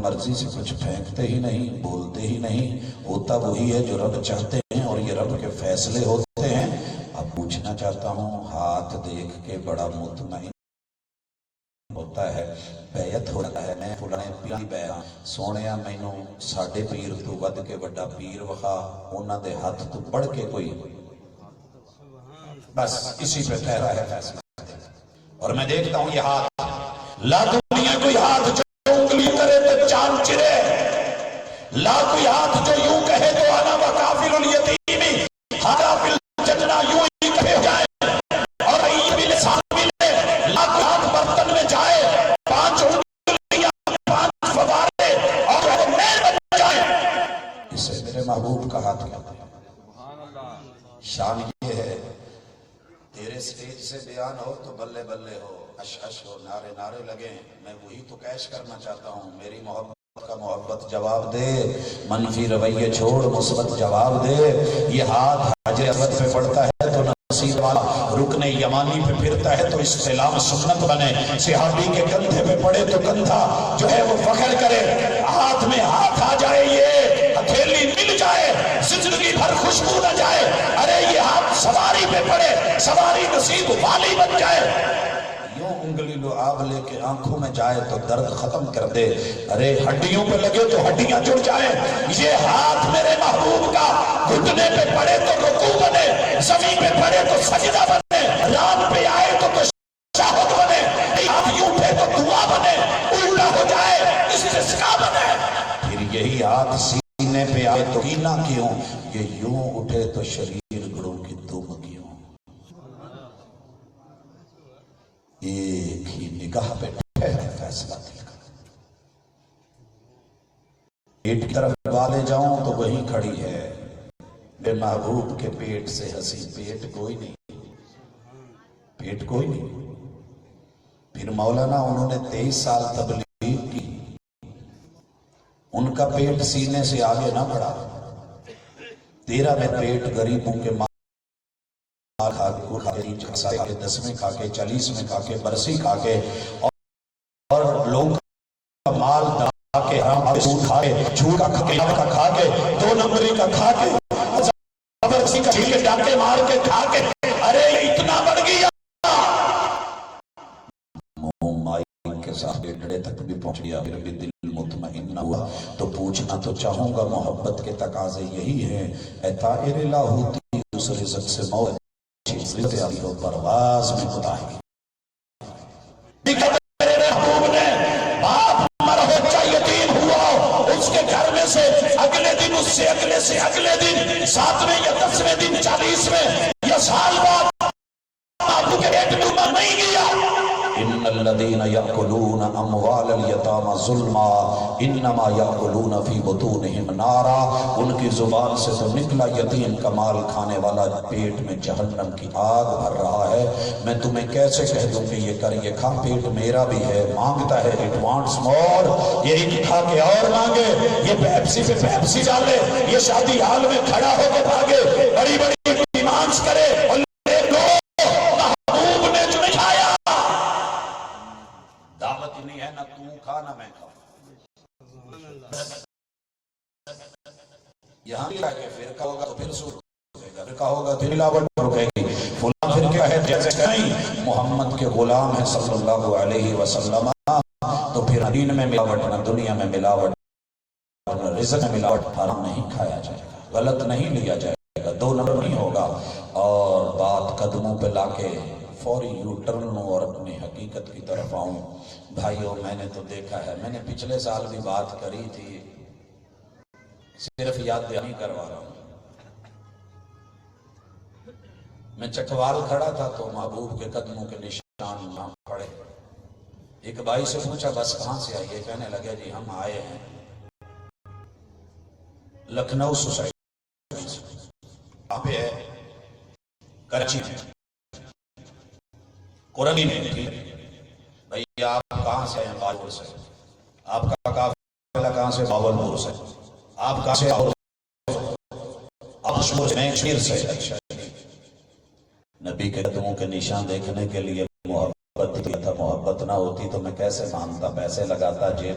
مرضی سے کچھ پھینکتے ہی نہیں، بولتے ہی نہیں، ہوتا وہی ہے جو رب چاہتے ہیں، اور یہ رب کے فیصلے ہوتے ہیں۔ اب پوچھنا چاہتا ہوں، ہاتھ دیکھ کے بڑا مطمئن ہوتا ہے، بیعت ہوتا ہے، میں فلانے پیر بیعت سونیا مینوں ساڈے پیر تو ود کے بڑا پیر وخا، انہاں دے ہاتھ تو بڑھ کے کوئی، بس اسی پہ ٹھہرا ہے فیصلہ۔ اور میں دیکھتا ہوں یہ ہاتھ، لا دنیا کوئی ہاتھ جو انگلی کرے تو چاند چرے، لا کوئی ہاتھ جو یوں کہے تو انا وکافل الیتیمی حافل جتنا یوں ہی کہے جائے، اور یہ بھی لسان ملے، لا کوئی ہاتھ برتن میں جائے، 5 انگلیاں 5 فوارے اور وہ میل بن جائے، اسے میرے محبوب کا ہاتھ کہتے ہیں۔ شان یہ ہے تیرے سٹیج سے بیان ہو تو بلے بلے ہو، اش اش ہو، نعرے نعرے لگیں، میں وہی تو کیش کرنا چاہتا ہوں۔ میری محبت کا محبت جواب دے، منفی رویے چھوڑ، مثبت جواب دے۔ یہ ہاتھ حجر اسود پہ پڑتا ہے تو نصیب والا، رکن یمانی پہ پھرتا ہے تو استلام سنت بنے، صحابی کے کندھے پہ پڑے تو کندھا جو ہے وہ فخر کرے، ہاتھ میں ہاتھ آ جائے، یہ ہتھیلی مل جائے، زندگی بھر خوشبو نہ جائے، ارے یہ ہاتھ سواری پہ پڑے، سواری نصیب والی بن جائے، یوں انگلی لعاب لے کے آنکھوں میں جائے تو درد ختم کر دے، ارے ہڈیوں پہ لگے تو ہڈیاں جڑ جائیں، یہ ہاتھ میرے محبوب کا گھٹنے پہ پڑے تو رکوع بنے، زمین پہ پڑے تو سجدہ بنے، رات پہ آئے تو شہادت بنے، ہاتھ یوں اٹھے تو دعا بنے، الٹا ہو جائے استسقاء بنے، پھر یہی ہاتھ سینے پہ آئے تو کینہ کیوں، یہ یوں اٹھے تو شریر گڑوں کی دم کیوں، ایک ہی نگاہ پہ ٹھہرا فیصلہ دل کا، پیٹ کی طرف والے جاؤں تو وہیں کھڑی ہے بے محبوب کے پیٹ سے ہنسی، پیٹ کوئی نہیں، پیٹ کوئی نہیں۔ پھر مولانا انہوں نے 23 سال تبلیغ کی، ان کا پیٹ سینے سے آگے نہ بڑھا، 13 میں پیٹ غریبوں کے ماں کھا کے 10ویں کھا کے 40 میں کھا کے برسی کھا کے اور لوگ کا مال دبا کے حرام سود کھا کے جھوٹ کا کھا کے 2 نمبری کا کھا کے برسی کا چھیل کے ڈاکے مار کے کھا کے، ارے اتنا بڑھ گیا، منہ مائی کے ساتھ ڈڑے تک بھی پہنچ گیا، پھر بھی دل مطمئن نہ ہوا، تو پوچھنا تو چاہوں گا، محبت کے تقاضے یہی ہیں، اے طائر لاہوتی اس رزق سے موت ہو، پرواز میں کوتاہی، میرے محبوب نے باپ مر ہو چاہے یتیم ہوا، اس کے گھر میں سے اگلے دن، اس سے اگلے سے اگلے دن، 7ویں یا 10ویں دن، 40ویں یا سال بعد آپ کے پیٹ میں عمر نہیں گیا، ان الذين يأكلون اموال اليتامى ظلما انما يأكلون في بطونهم نارا، ان کی زبان سے تو نکلا یتیم کا مال کھانے والا پیٹ میں جہنم کی آگ بھر رہا ہے، میں تمہیں کیسے کہہ دوں کہ یہ کر یہ کھا، پیٹ میرا بھی ہے، مانگتا ہے، اٹ وانٹس مور، یہ ایک کھا کے اور مانگے، یہ پیپسی پہ پیپسی ڈالے، یہ شادی حال میں کھڑا ہو کے بھاگے، بڑی بڑی ڈیمانڈز کرے، اور محبوب نے جو کھایا دعوت ہی نہیں ہے، نہ تو کھا نہ میں کھاؤں، یہاں بھی کہ فرقہ ہوگا تو پھر سود رکے گا، فرقہ ہوگا تو ملاوٹ رکے گی، فلاں فرقہ ہے جیسے نہیں، محمد کے غلام ہیں صلی اللہ علیہ وسلم، تو پھر دین میں ملاوٹ نہ دنیا میں ملاوٹ نہ رزق میں ملاوٹ، حرام نہیں کھایا جائے گا، غلط نہیں لیا جائے گا، 2 نمبر نہیں ہوگا، اور بات قدموں پہ لا کے فوری یو ٹرن ہوں اور اپنی حقیقت کی طرف آؤں۔ بھائیو میں نے تو دیکھا ہے، میں نے پچھلے سال بھی بات کری تھی، صرف یاد دہانی کروا رہا ہوں، میں چکوال کھڑا تھا تو محبوب کے قدموں کے نشان نہ پڑے، ایک بھائی سے پوچھا بس کہاں سے آئیے، کہنے لگے جی ہم آئے ہیں لکھنؤ سوسائٹی سے، کہاں پہ ہے؟ کراچی میں، قرنی میں تھی، بھئی آپ کہاں سے ہیں؟ باجپور سے، آپ کا قافلہ کہاں سے؟ باولپور سے، آپ کہاں سے؟ آپ میں شیر سے، نبی کے قدموں کے نشان دیکھنے کے لیے محبت تھا، محبت نہ ہوتی تو میں کیسے مانتا، پیسے لگاتا، جیب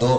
2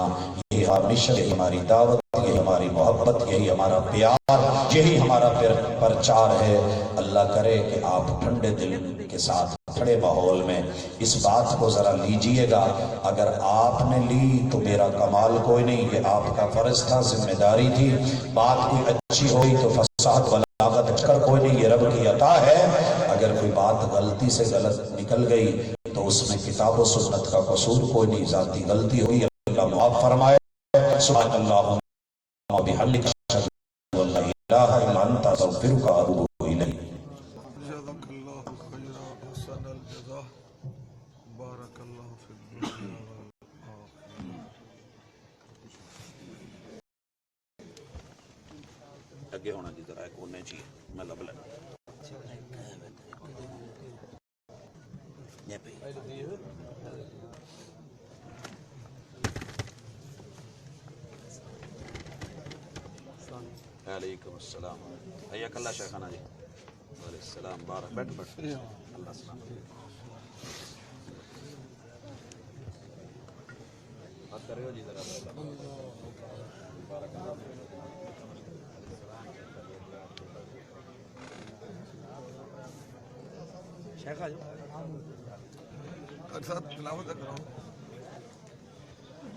یہی ہمارا مشن، یہی ہماری دعوت، یہی ہماری محبت، یہی ہمارا پیار، یہی ہمارا پرچار ہے۔ اللہ کرے کہ آپ ٹھنڈے دل کے ساتھ کھڑے ماحول میں اس بات کو ذرا لیجئے گا۔ اگر آپ نے لی تو میرا کمال کوئی نہیں، یہ آپ کا فرض تھا، ذمہ داری تھی۔ بات کوئی اچھی ہوئی تو فصاحت بلاغت کر کوئی نہیں، یہ رب کی عطا ہے۔ اگر کوئی بات غلطی سے غلط نکل گئی تو اس میں کتاب و سنت کا قصور کوئی نہیں، ذاتی غلطی ہوئی، اللہ معاف فرمائے۔ سبحان اللہ و بحمدک، اشہد ان لا الہ الا انت، استغفرک و اتوب الیک۔ جزاک اللہ خیرا، حسن الجزا، بارک اللہ فی الدنیا والآخرہ۔ اگے ہونا جی ذرا ایک کونے چاہیے، میں لب لینا۔ علیکم السلام، حیاک اللہ شیخانہ جی۔ وعلیکم السلام، بارک، بیٹھ بیٹھ، اللہ السلام۔ بات کر رہے ہو جی ذرا، بارک اللہ۔ شیخ آجو اکثر تلاوت کرو۔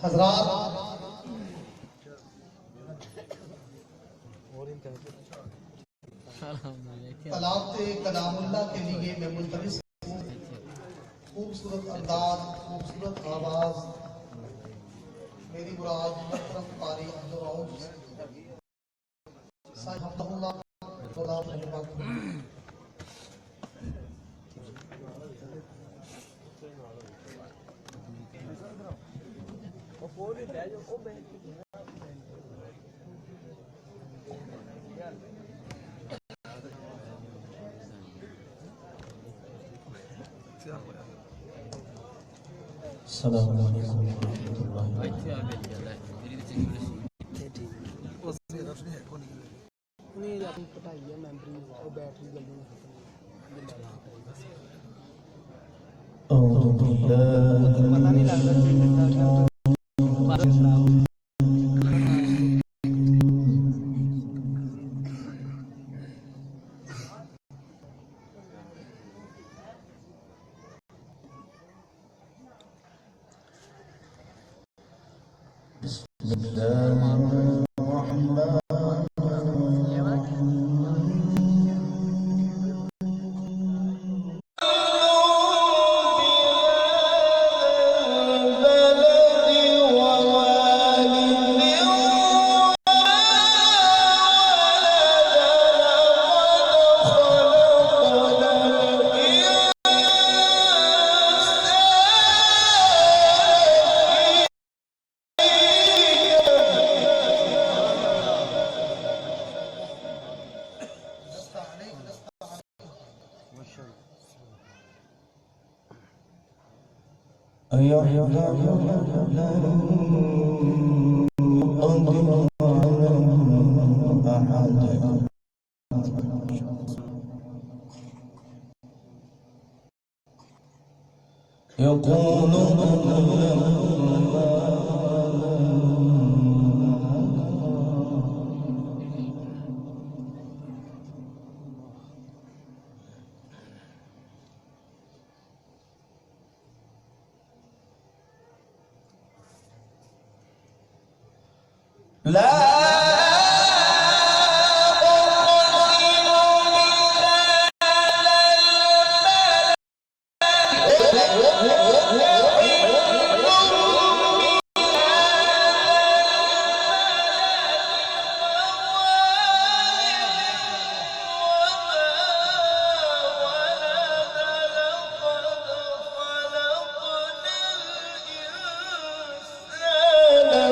حضرات، تلاوت کلام اللہ کے لیے میں ملتمس ہوں خوبصورت انداز، خوبصورت آواز میری مراد محترم قاری عبدالرؤف صاحب حفظہ اللہ غلام رحمۃ اللہ۔ السلام علیکم ورحمۃ اللہ۔ اعوذ باللہ بسم اللہ الرحمن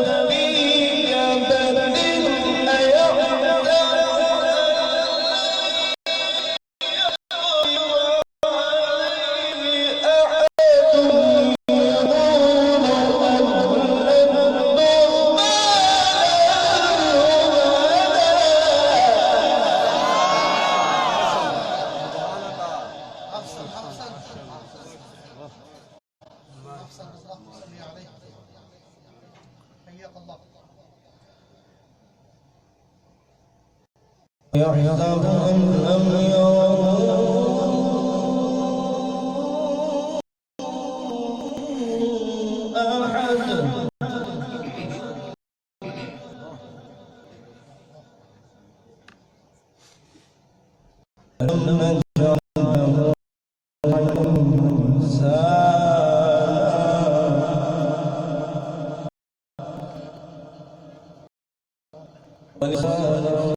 نبی يحسب أن لم يره أحد ألم نجعله ولسانا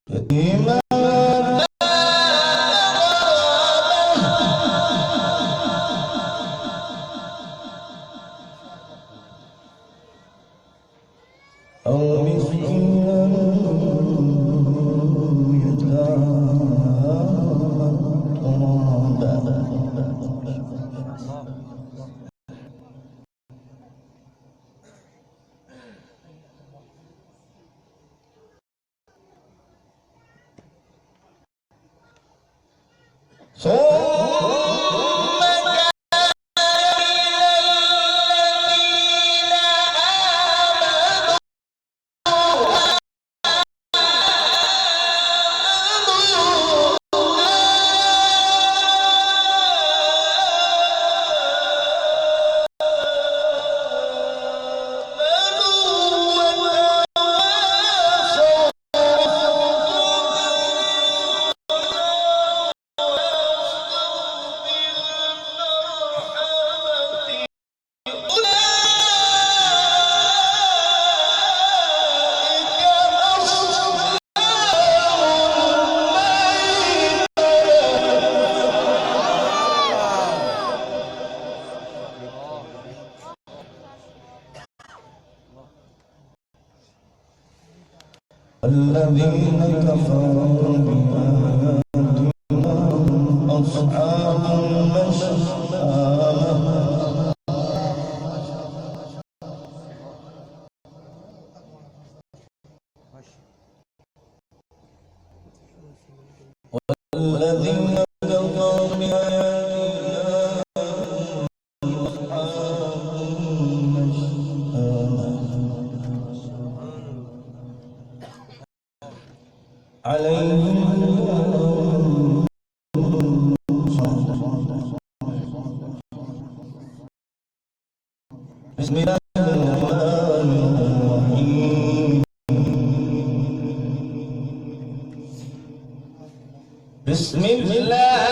يتيما أو مسكينا الذين كفروا بآياتنا أصحاب المشأمة والذين كفروا بآياتنا أصحاب المشأمة عليهم بسم الله الرحمن الرحيم بسم الله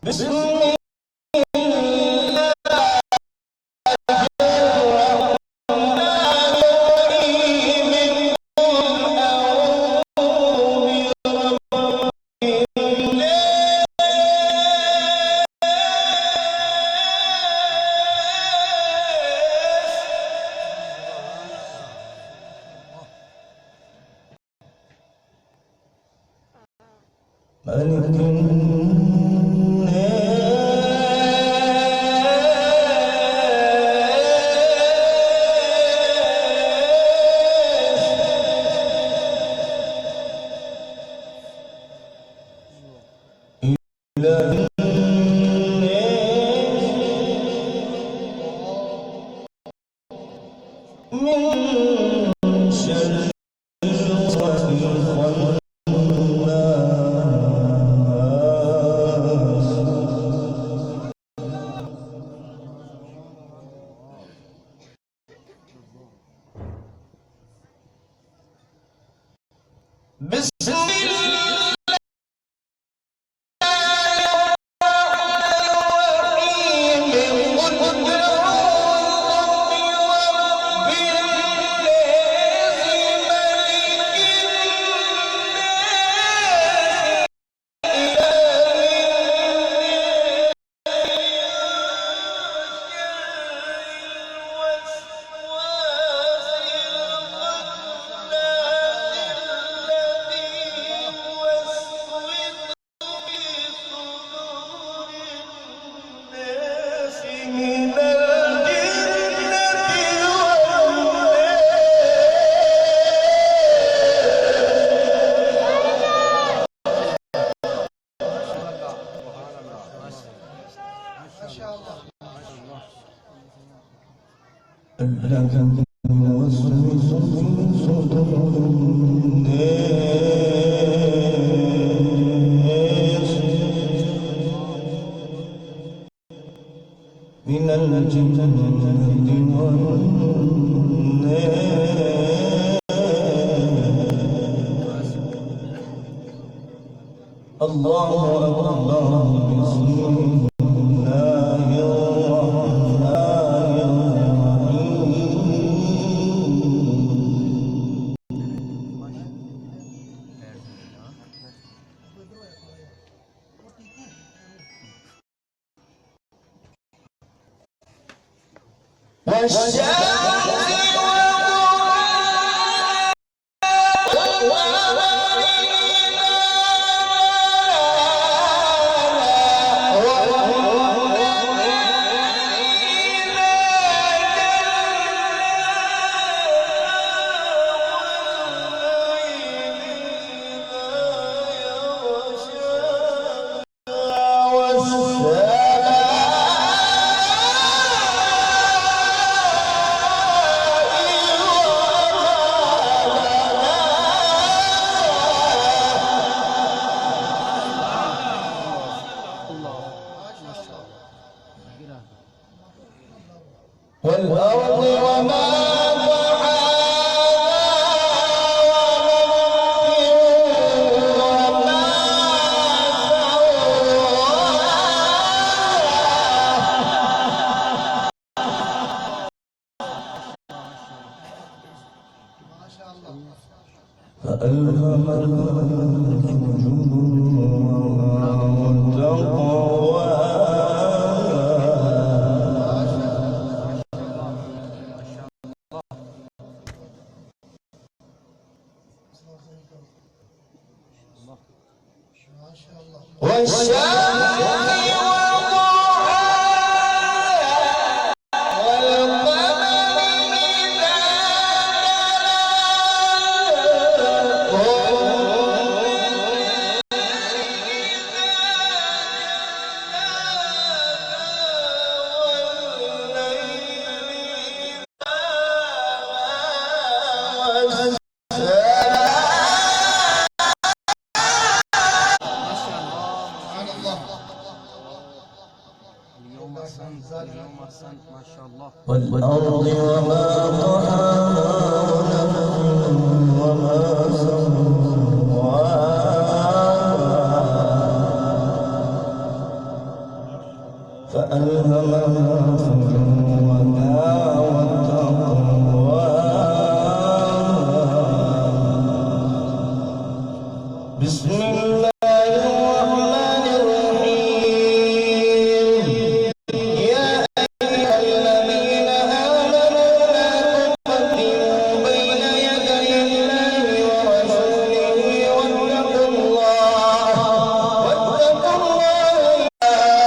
بسم الله من الجنة والناس الله أكبر بسم الله الرحمن الرحيم والأرض وما فألهمها فجورها وتقواها والشمس والأرض وما طحاها ونفس وما سواها. فألهمها فجورها وتقواها بسم الله الرحمن الرحيم يا أيها الذين آمنوا لا تقدموا بين يدي الله ورسوله واتقوا الله من الجنة والناس صدق الله العلي الكريم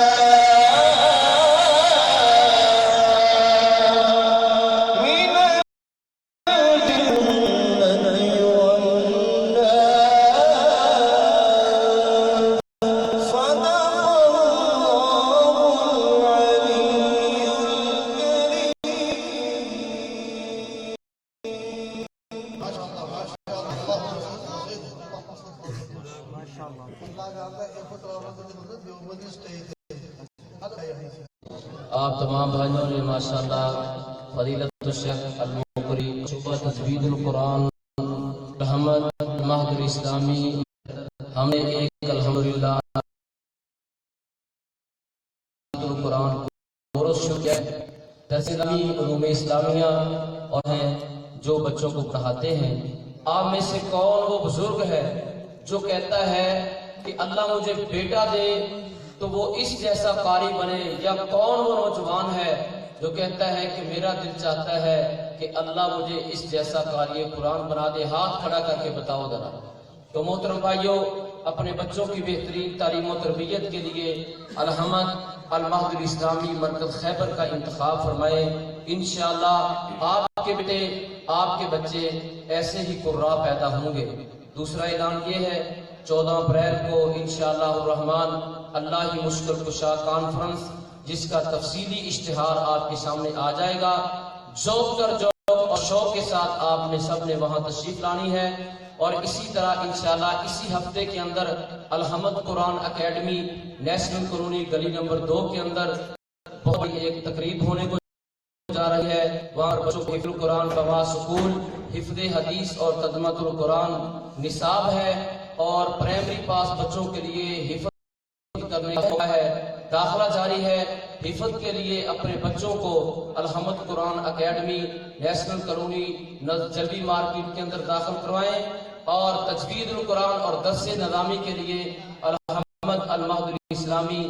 آپ تمام بھائیوں نے ماشاءاللہ فضیلت الشیخ المقری صوبہ تجوید القرآن رحمت مہد الاسلامی ہم نے ایک الحمدللہ القرآن کورس شروع کیا ہے تحصیلی علوم اسلامیہ اور ہیں جو بچوں کو پڑھاتے ہیں. آپ میں سے کون وہ بزرگ ہے جو کہتا ہے کہ اللہ مجھے بیٹا دے تو وہ اس جیسا قاری بنے، یا کون وہ نوجوان ہے جو کہتا ہے کہ میرا دل چاہتا ہے کہ اللہ مجھے اس جیسا قاری قرآن بنا دے؟ ہاتھ کھڑا کر کے بتاؤ ذرا. تو محترم بھائیوں، اپنے بچوں کی بہترین تعلیم و تربیت کے لیے الحمد المہد الاسلامی مرکز خیبر کا انتخاب فرمائے. انشاءاللہ آپ کے بیٹے، آپ کے بچے ایسے ہی قراء پیدا ہوں گے. دوسرا اعلان یہ ہے 14 اپریل کو انشاءاللہ الرحمن اللہ ہی مشکل کشا کانفرنس، جس کا تفصیلی اشتہار آپ کے سامنے آ جائے گا. ذوق اور شوق کے ساتھ آپ نے سب نے وہاں تشریف لانی ہے. اور اسی طرح انشاءاللہ اسی ہفتے کے اندر الحمد قرآن اکیڈمی نیشنل کالونی گلی نمبر 2 کے اندر بہت بڑی ایک تقریب ہونے کو جا رہی ہے. وہاں بچوں کو حفظ القرآن بوا سکول، حفظ حدیث اور ترجمۃ القرآن نصاب ہے، اور پرائمری پاس بچوں کے لیے حفظ کرنے کا ہے. داخلہ جاری ہے. حفظ کے لیے اپنے بچوں کو الحمد قرآن اکیڈمی نیشنل کالونی جلوی مارکیٹ کے اندر داخل کروائیں، اور تجوید القرآن اور درس نظامی کے لیے الحمد المہد الاسلامی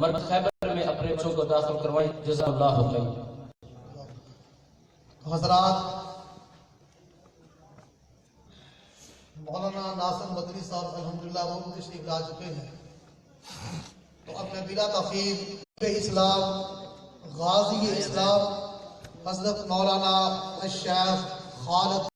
مرکز خیبر میں اپنے بچوں کو داخل کروائیں. جزاک اللہ خیر. حضرات، مولانا ناصر مدنی صاحب الحمدللہ وہ تشریف لا چکے ہیں. تو اب میں بلا تاخیر اسلام غازی اسلام حضرت مولانا الشیخ خالد